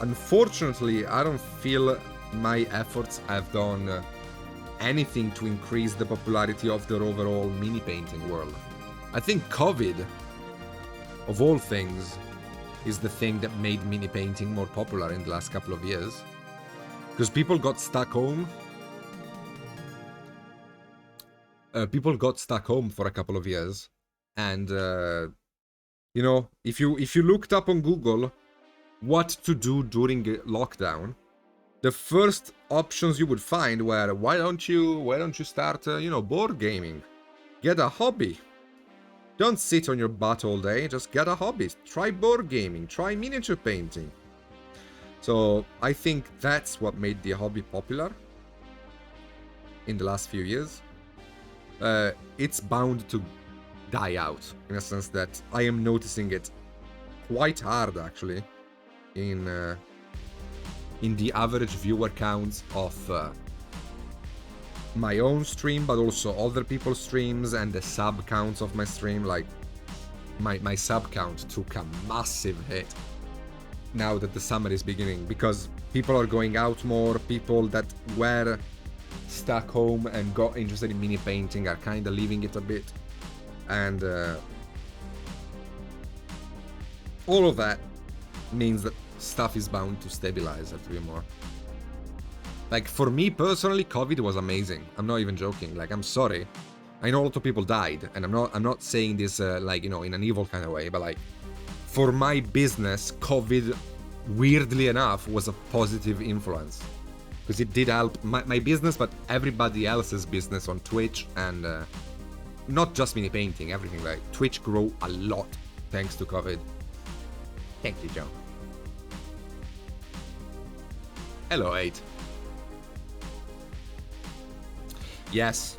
Unfortunately, I don't feel my efforts have done anything to increase the popularity of the overall mini painting world. I think COVID, of all things, is the thing that made mini painting more popular in the last couple of years. Because people got stuck home. People got stuck home for a couple of years. And, you know, if you looked up on Google what to do during lockdown, the first options you would find were, why don't you start, you know, board gaming? Get a hobby. Don't sit on your butt all day, just get a hobby. Try board gaming, try miniature painting. So I think that's what made the hobby popular in the last few years. It's bound to die out, in a sense that I am noticing it quite hard, actually, in the average viewer counts of my own stream, but also other people's streams, and the sub counts of my stream. Like, my sub count took a massive hit now that the summer is beginning, because people are going out more. People that were stuck home and got interested in mini painting are kind of leaving it a bit, and all of that means that stuff is bound to stabilize a little bit more. Like, for me personally, COVID was amazing. I'm not even joking. Like, I'm sorry, I know a lot of people died, and I'm not saying this like, you know, in an evil kind of way, but like, for my business, COVID, weirdly enough, was a positive influence, because it did help my business, but everybody else's business on Twitch, and not just mini painting, everything. Like, Twitch grew a lot thanks to COVID. Thank you, John. Hello, 8. Yes,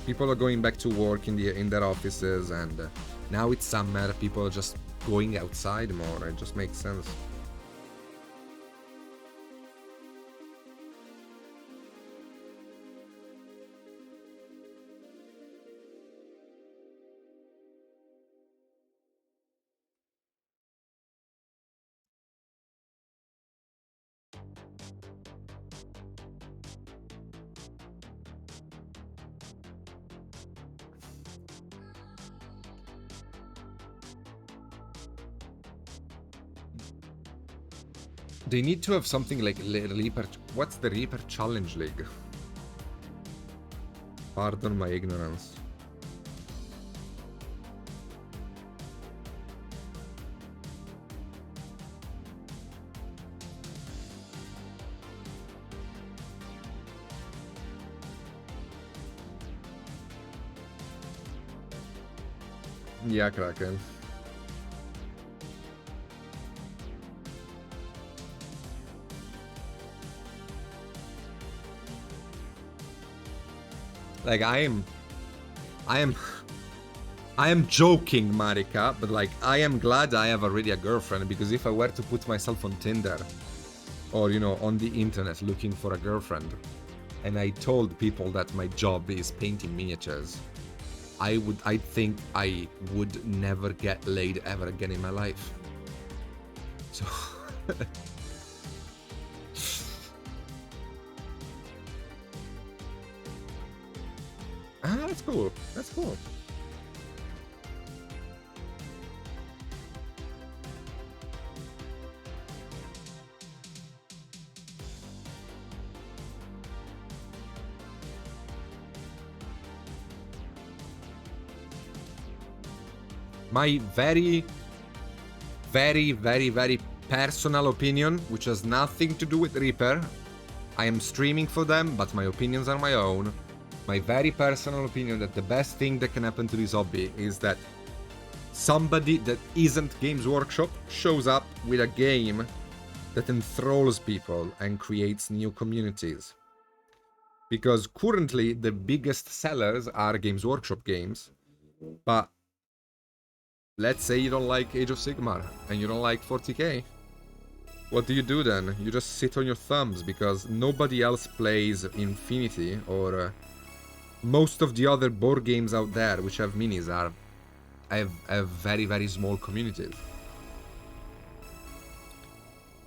people are going back to work in their offices, and now it's summer, people are just going outside more. It just makes sense. They need to have something like Reaper. What's the Reaper Challenge League? Pardon my ignorance. Yeah, Kraken. Like, I am joking, Marika, but like, I am glad I have already a girlfriend, because if I were to put myself on Tinder, or, you know, on the internet looking for a girlfriend, and I told people that my job is painting miniatures, I think I would never get laid ever again in my life. So that's cool. That's cool. My very, very, very, very personal opinion, which has nothing to do with Reaper. I am streaming for them, but my opinions are my own. My very personal opinion that the best thing that can happen to this hobby is that somebody that isn't Games Workshop shows up with a game that enthralls people and creates new communities. Because currently the biggest sellers are Games Workshop games, but let's say you don't like Age of Sigmar and you don't like 40k. What do you do then? You just sit on your thumbs because nobody else plays Infinity, or most of the other board games out there which have minis have very, very small communities.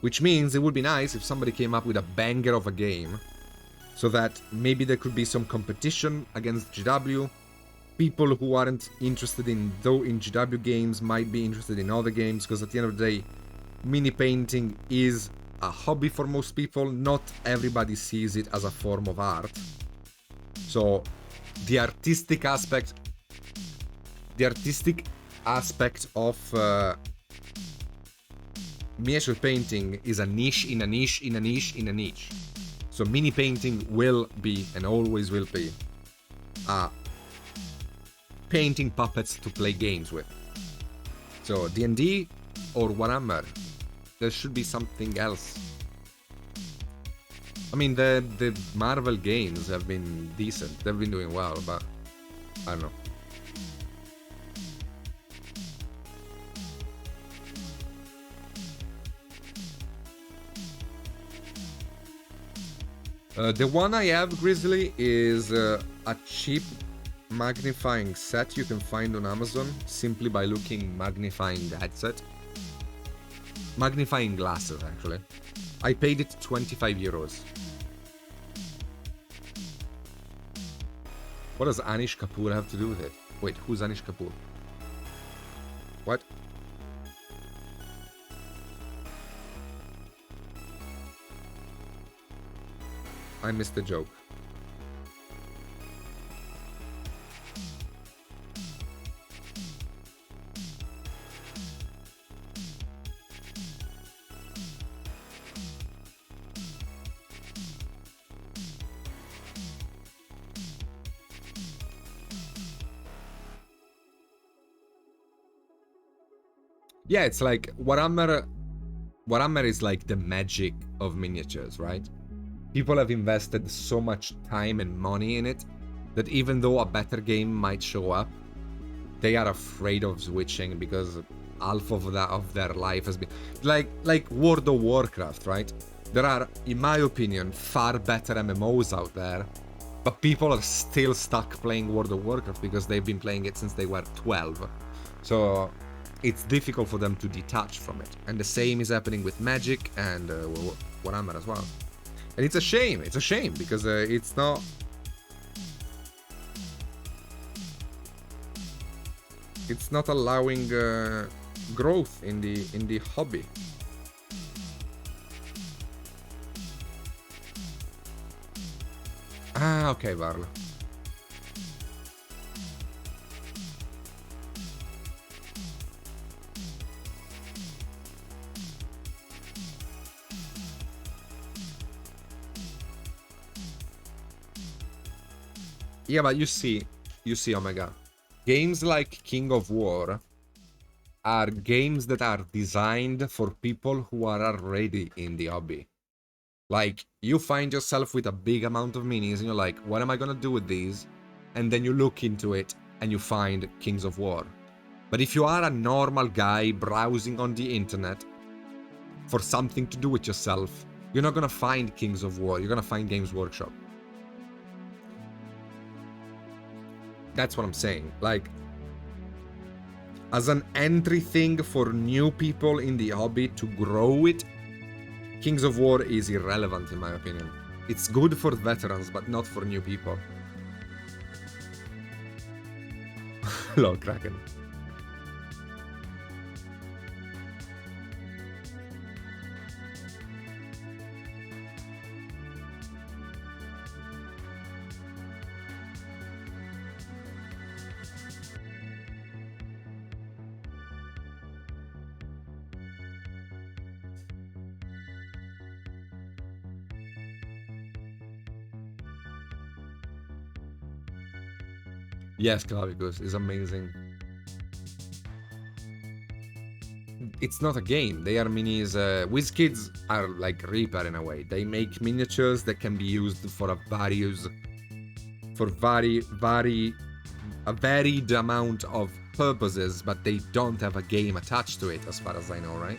Which means it would be nice if somebody came up with a banger of a game, so that maybe there could be some competition against GW. People who aren't interested in GW games might be interested in other games, because at the end of the day, mini painting is a hobby for most people. Not everybody sees it as a form of art. So the artistic aspect of miniature painting is a niche in a niche in a niche in a niche. So mini painting will be, and always will be, painting puppets to play games with. So D&D or Warhammer, there should be something else. I mean, the Marvel games have been decent. They've been doing well, but I don't know. The one I have, Grizzly, is a cheap magnifying set you can find on Amazon simply by looking magnifying headset. Magnifying glasses, actually. I paid it 25 euros. What does Anish Kapoor have to do with it? Wait, who's Anish Kapoor? What? I missed the joke. Yeah, it's like Warhammer is like the magic of miniatures, right? People have invested so much time and money in it that even though a better game might show up, they are afraid of switching because half of their life has been like World of Warcraft, right? There are, in my opinion, far better MMOs out there, but people are still stuck playing World of Warcraft because they've been playing it since they were 12. So it's difficult for them to detach from it. And the same is happening with Magic and Warhammer as well. And it's a shame because it's not... It's not allowing growth in the hobby. Ah, okay, Varlo. Yeah, but you see, Omega. Games like King of War are games that are designed for people who are already in the hobby. Like, you find yourself with a big amount of minis and you're like, what am I gonna do with these? And then you look into it and you find Kings of War. But if you are a normal guy browsing on the internet for something to do with yourself, you're not gonna find Kings of War, you're gonna find Games Workshop. That's what I'm saying. Like, as an entry thing for new people in the hobby to grow it, Kings of War is irrelevant in my opinion. It's good for veterans, but not for new people. Lol, Kraken. Yes, Clavicus is amazing. It's not a game. They are minis. WizKids are like Reaper in a way. They make miniatures that can be used for a varied amount of purposes, but they don't have a game attached to it, as far as I know, right?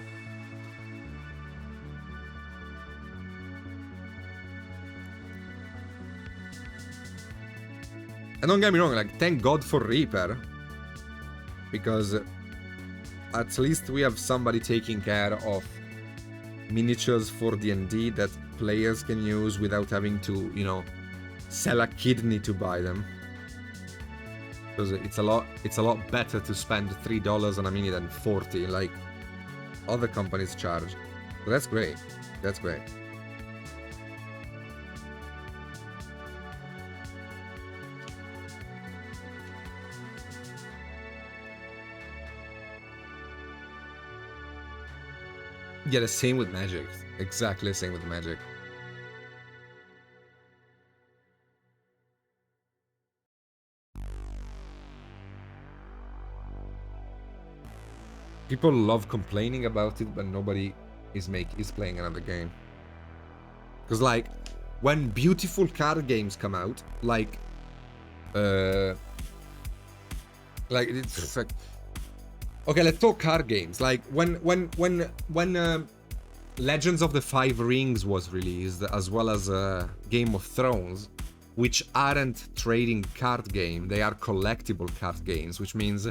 And don't get me wrong, like, thank God for Reaper, because at least we have somebody taking care of miniatures for D&D that players can use without having to, you know, sell a kidney to buy them. Because it's a lot better to spend $3 on a mini than 40 like other companies charge. So that's great. That's great. Yeah, the same with Magic. Exactly the same with Magic. People love complaining about it, but nobody is playing another game. Because, like, when beautiful card games come out, like it's like, okay, let's talk card games. Like when Legends of the Five Rings was released, as well as Game of Thrones, which aren't trading card game, they are collectible card games, which means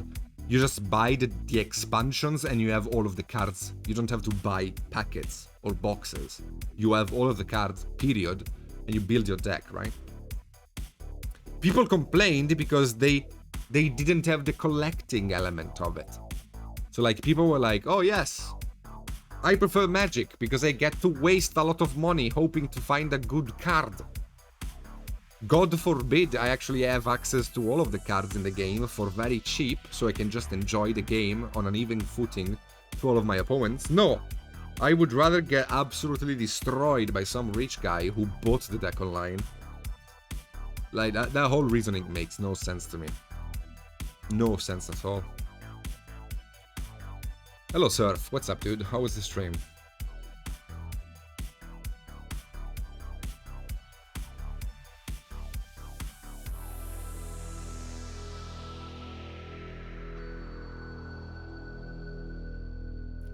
you just buy the expansions and you have all of the cards. You don't have to buy packets or boxes. You have all of the cards, period, and you build your deck, right? People complained because they didn't have the collecting element of it. So, like, people were like, oh yes, I prefer Magic because I get to waste a lot of money hoping to find a good card. God forbid I actually have access to all of the cards in the game for very cheap, so I can just enjoy the game on an even footing to all of my opponents. No, I would rather get absolutely destroyed by some rich guy who bought the deck online. Like, that whole reasoning makes no sense to me. No sense at all. Hello, Surf. What's up, dude? How was the stream?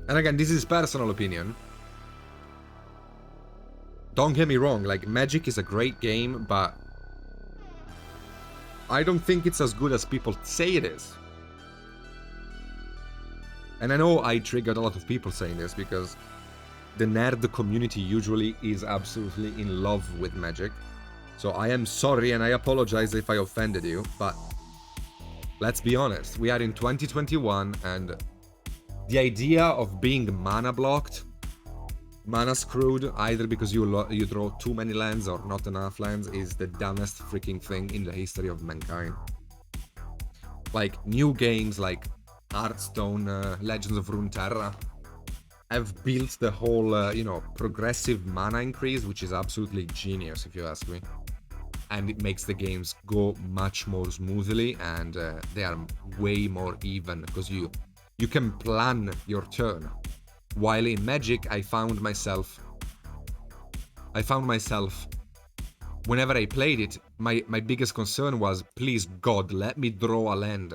And again, this is personal opinion. Don't get me wrong, like, Magic is a great game, but I don't think it's as good as people say it is. And I know I triggered a lot of people saying this because the nerd community usually is absolutely in love with Magic. So I am sorry and I apologize if I offended you, but let's be honest, we are in 2021 and the idea of being mana blocked, mana screwed, either because you draw too many lands or not enough lands, is the dumbest freaking thing in the history of mankind. Like, new games like Hearthstone, Legends of Runeterra have built the whole, you know, progressive mana increase, which is absolutely genius if you ask me. And it makes the games go much more smoothly, and they are way more even because you can plan your turn. While in Magic, I found myself whenever I played it, my biggest concern was, please God, let me draw a land.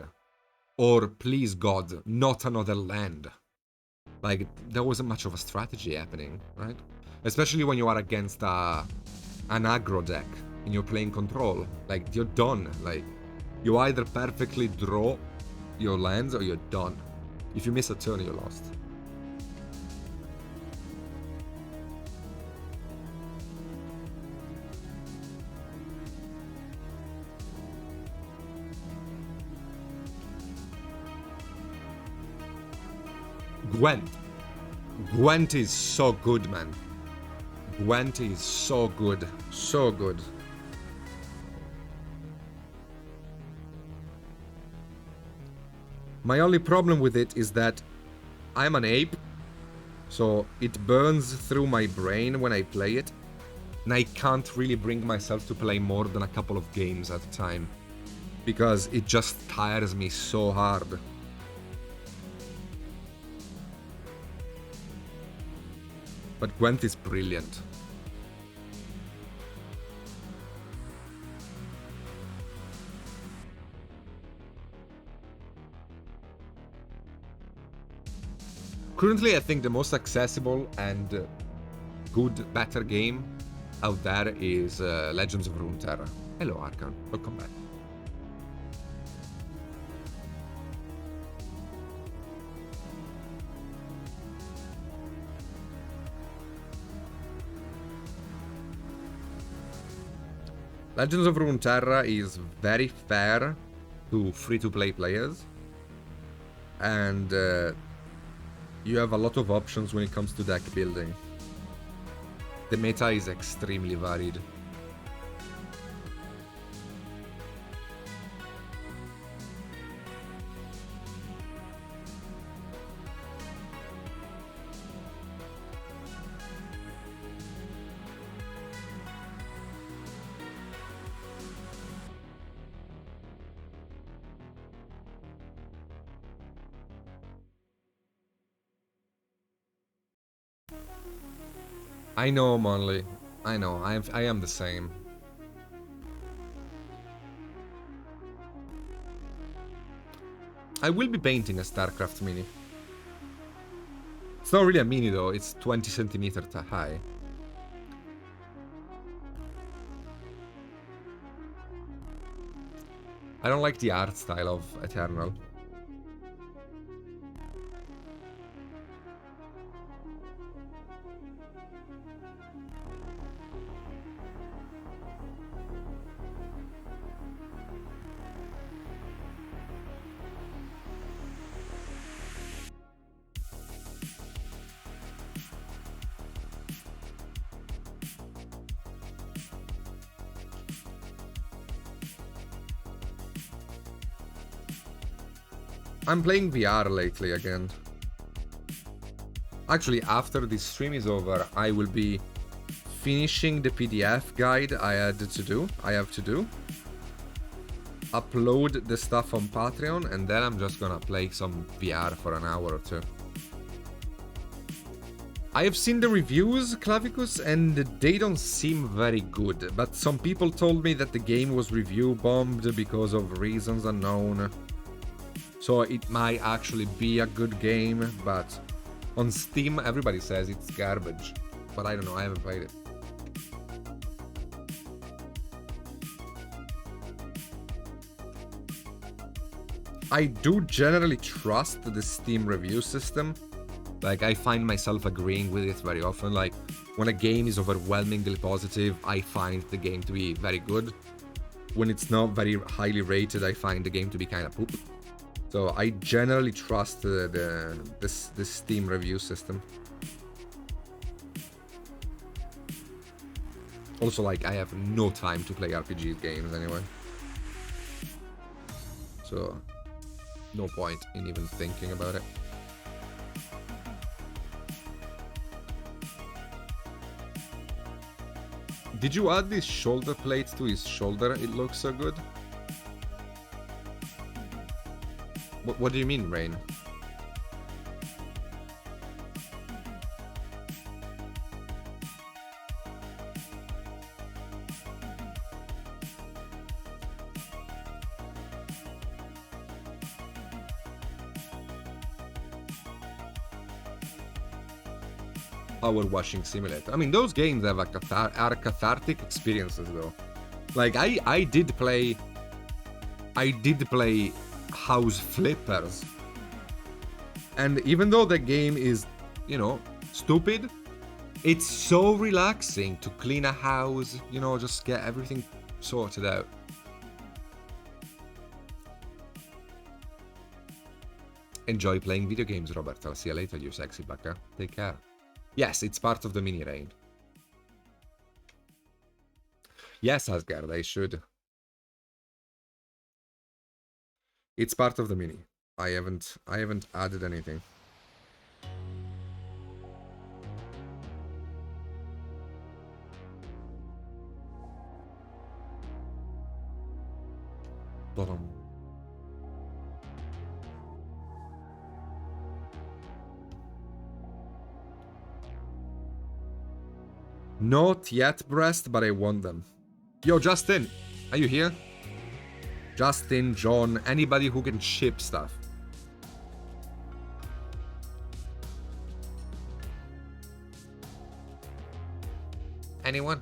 Or please God, not another land. Like, there wasn't much of a strategy happening, right? Especially when you are against an aggro deck and you're playing control. Like, you're done. Like, you either perfectly draw your lands or you're done. If you miss a turn, you're lost. Gwent is so good, man. Gwent is so good. So good. My only problem with it is that I'm an ape, so it burns through my brain when I play it, and I can't really bring myself to play more than a couple of games at a time, because it just tires me so hard. But Gwent is brilliant. Currently, I think the most accessible and good, better game out there is Legends of Runeterra. Hello, Arkan. Welcome back. Legends of Runeterra is very fair to free-to-play players. And you have a lot of options when it comes to deck building. The meta is extremely varied. I know, Monley. I know. I am the same. I will be painting a StarCraft mini. It's not really a mini though. It's 20 centimeters high. I don't like the art style of Eternal. I'm playing VR lately again. Actually, after this stream is over, I will be finishing the PDF guide I have to do. Upload the stuff on Patreon, and then I'm just gonna play some VR for an hour or two. I have seen the reviews, Clavicus, and they don't seem very good, but some people told me that the game was review bombed because of reasons unknown. So it might actually be a good game, but on Steam everybody says it's garbage. But I don't know, I haven't played it. I do generally trust the Steam review system. Like, I find myself agreeing with it very often. Like, when a game is overwhelmingly positive, I find the game to be very good. When it's not very highly rated, I find the game to be kind of poop. So I generally trust the Steam review system. Also, like, I have no time to play RPG games anyway. So, no point in even thinking about it. Did you add this shoulder plate to his shoulder? It looks so good. What do you mean, Rain? Power washing simulator. I mean, those games have are cathartic experiences, though. Like, I did play House Flippers, and even though the game is, you know, stupid, it's so relaxing to clean a house, you know, just get everything sorted out. Enjoy playing video games, Robert. I'll see you later, you sexy baka. Take care. Yes, it's part of the mini rain. Yes, Asgard, I should. It's part of the mini. I haven't added anything. Bottom. Not yet, Breast, but I want them. Yo, Justin, are you here? Justin, John, anybody who can ship stuff. Anyone?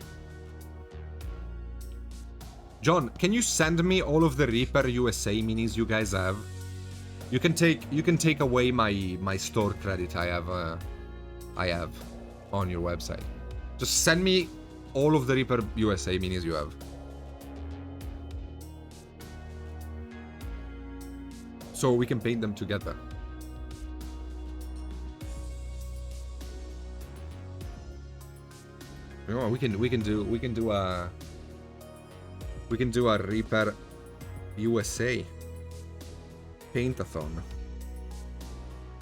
John, can you send me all of the Reaper USA minis you guys have? You can take away my store credit I have on your website. Just send me all of the Reaper USA minis you have. so we can paint them together. You know, we can do a Reaper USA paintathon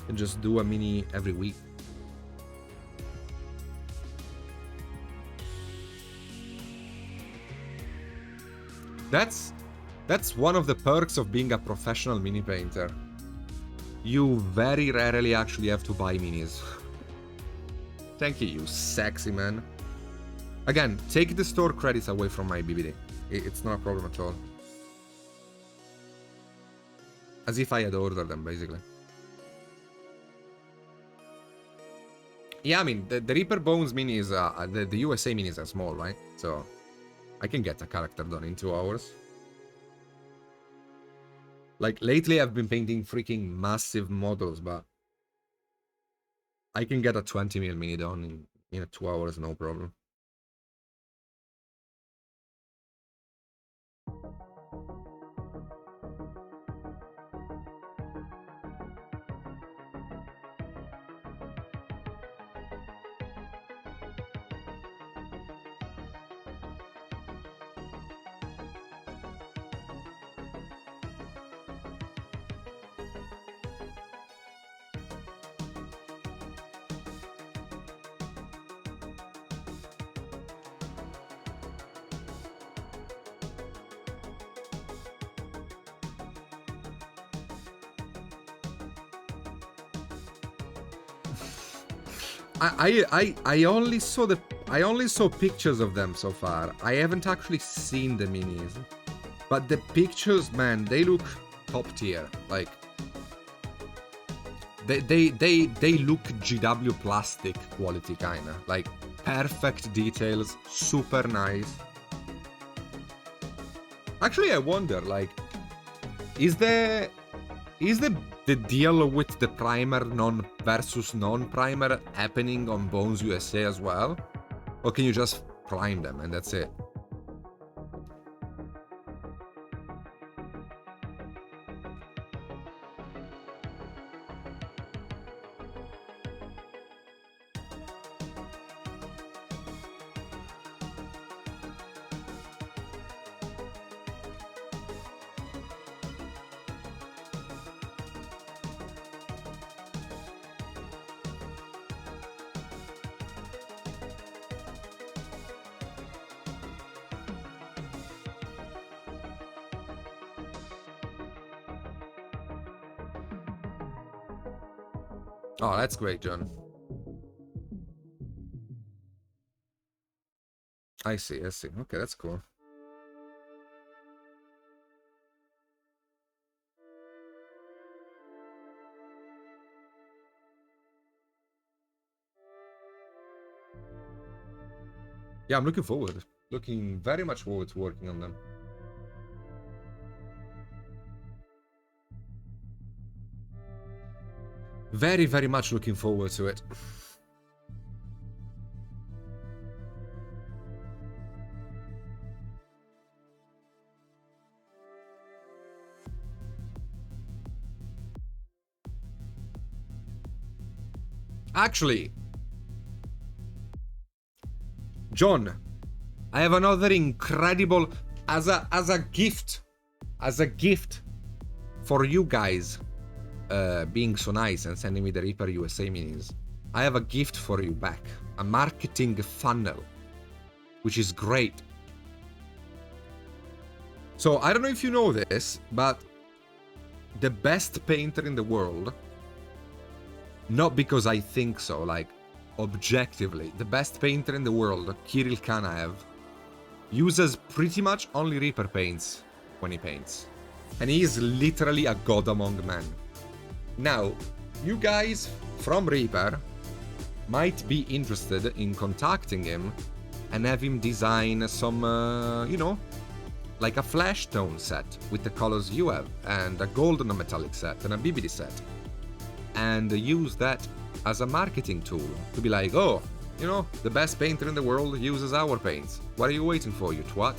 and just do a mini every week. That's one of the perks of being a professional mini painter. You very rarely actually have to buy minis. Thank you, you sexy man. Again, take the store credits away from my BBD. It's not a problem at all. As if I had ordered them, basically. Yeah, I mean, the Reaper Bones minis, the USA minis are small, right? So, I can get a character done in 2 hours. Like, lately I've been painting freaking massive models, but I can get a 20mm mini done in 2 hours, no problem. I only saw pictures of them so far. I haven't actually seen the minis, but the pictures, man, they look top tier. Like they look GW plastic quality kinda. Like perfect details, super nice. Actually, I wonder, like, is the deal with the primer versus non-primer happening on Bones USA as well? Or can you just prime them and that's it? Oh, that's great, John. I see. Okay, that's cool. Yeah, I'm looking forward. Looking very much forward to working on them. Very, very much looking forward to it. Actually, John, I have another incredible as a gift for you guys being so nice and sending me the Reaper USA minis. I have a gift for you back, a marketing funnel, which is great. So I don't know if you know this, but the best painter in the world, not because I think so, like objectively, the best painter in the world, Kirill Kanaev, uses pretty much only Reaper paints when he paints. And he is literally a god among men. Now, you guys from Reaper might be interested in contacting him and have him design some, you know, like a flash tone set with the colors you have, and a golden metallic set, and a BBD set. And use that as a marketing tool to be like, oh, you know, the best painter in the world uses our paints. What are you waiting for, you twat?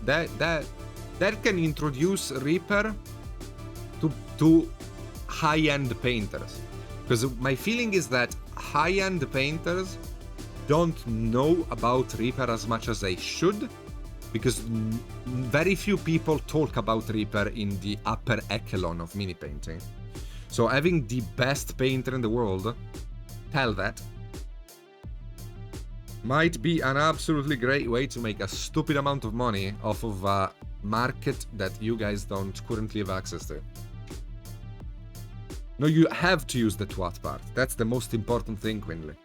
That can introduce Reaper to high-end painters. Because my feeling is that high-end painters don't know about Reaper as much as they should, because very few people talk about Reaper in the upper echelon of mini painting. So having the best painter in the world tell that might be an absolutely great way to make a stupid amount of money off of a market that you guys don't currently have access to. No, you have to use the twat part. That's the most important thing, Quinley.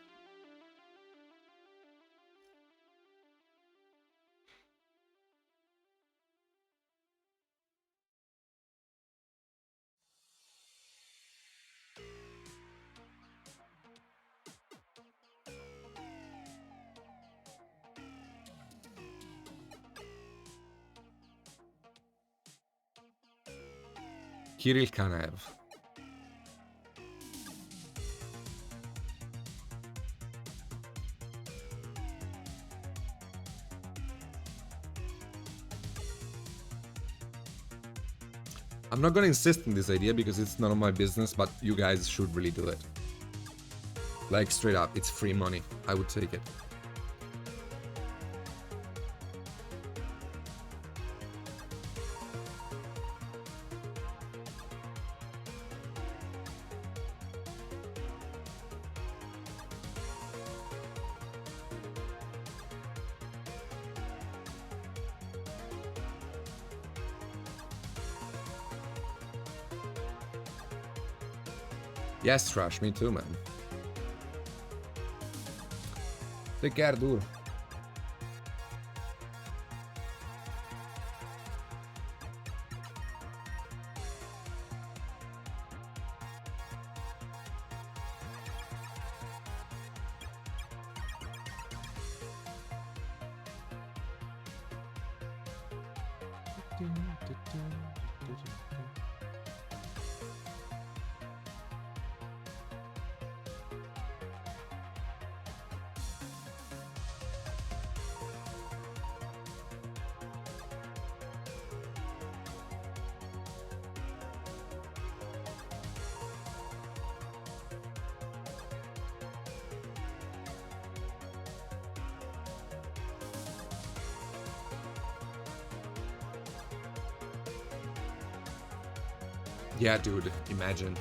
Kirill Kanev. I'm not gonna insist on this idea because it's none of my business, but you guys should really do it. Like, straight up, it's free money. I would take it. Yes, Trash, me too, man. Take care, dude. Yeah, dude, imagine.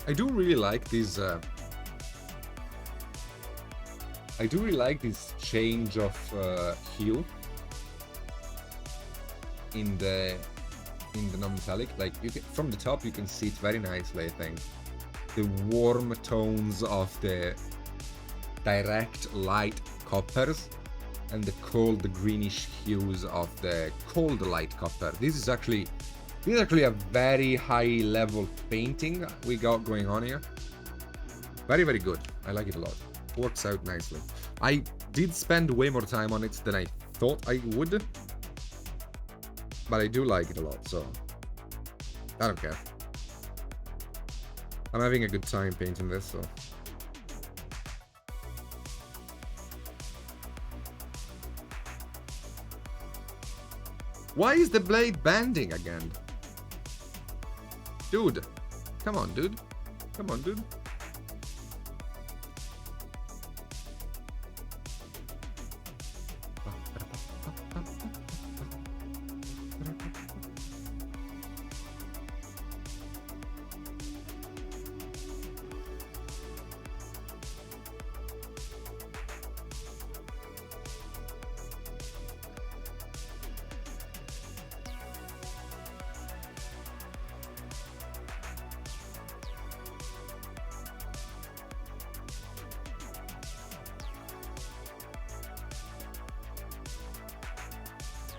I do really like these. I do really like this change of hue in the non-metallic. Like you can, from the top, you can see it very nicely. I think the warm tones of the direct light coppers and the cold greenish hues of the cold light copper. This is actually a very high level painting we got going on here. Very, very good. I like it a lot. Works out nicely. I did spend way more time on it than I thought I would, but I do like it a lot, so I don't care. I'm having a good time painting this, so. Why is the blade bending again? Dude. Come on, dude. Come on, dude.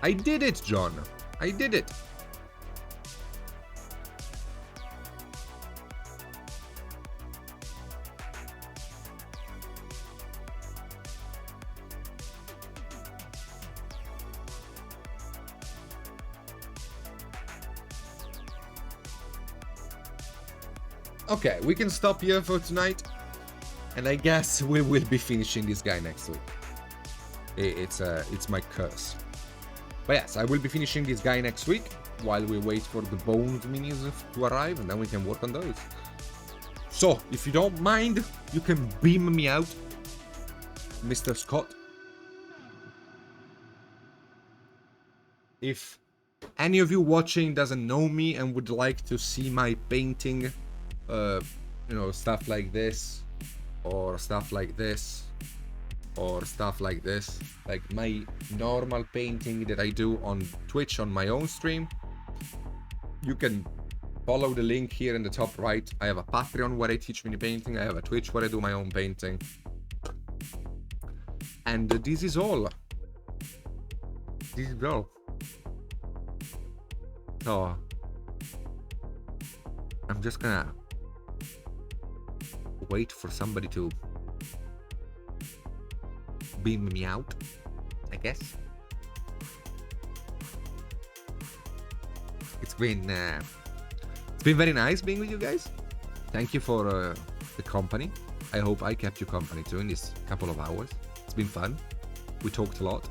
I did it, John. I did it. Okay, we can stop here for tonight. And I guess we will be finishing this guy next week. It's my curse. But yes, I will be finishing this guy next week while we wait for the bones minis to arrive, and then we can work on those. So, if you don't mind, you can beam me out, Mr. Scott. If any of you watching doesn't know me and would like to see my painting, you know, stuff like this, or stuff like this, or stuff like this, like my normal painting that I do on Twitch on my own stream, you can follow the link here in the top right. I have a Patreon where I teach mini painting. I have a Twitch where I do my own painting. And this is all. This is all. So I'm just gonna wait for somebody to beam me out, I guess. It's been very nice being with you guys. Thank you for the company. I hope I kept you company too in this couple of hours. It's been fun. We talked a lot.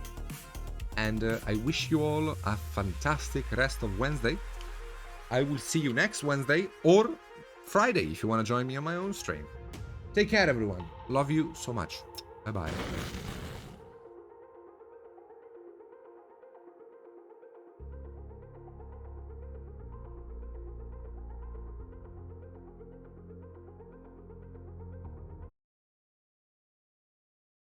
And I wish you all a fantastic rest of Wednesday. I will see you next Wednesday or Friday if you want to join me on my own stream. Take care, everyone. Love you so much. Bye-bye.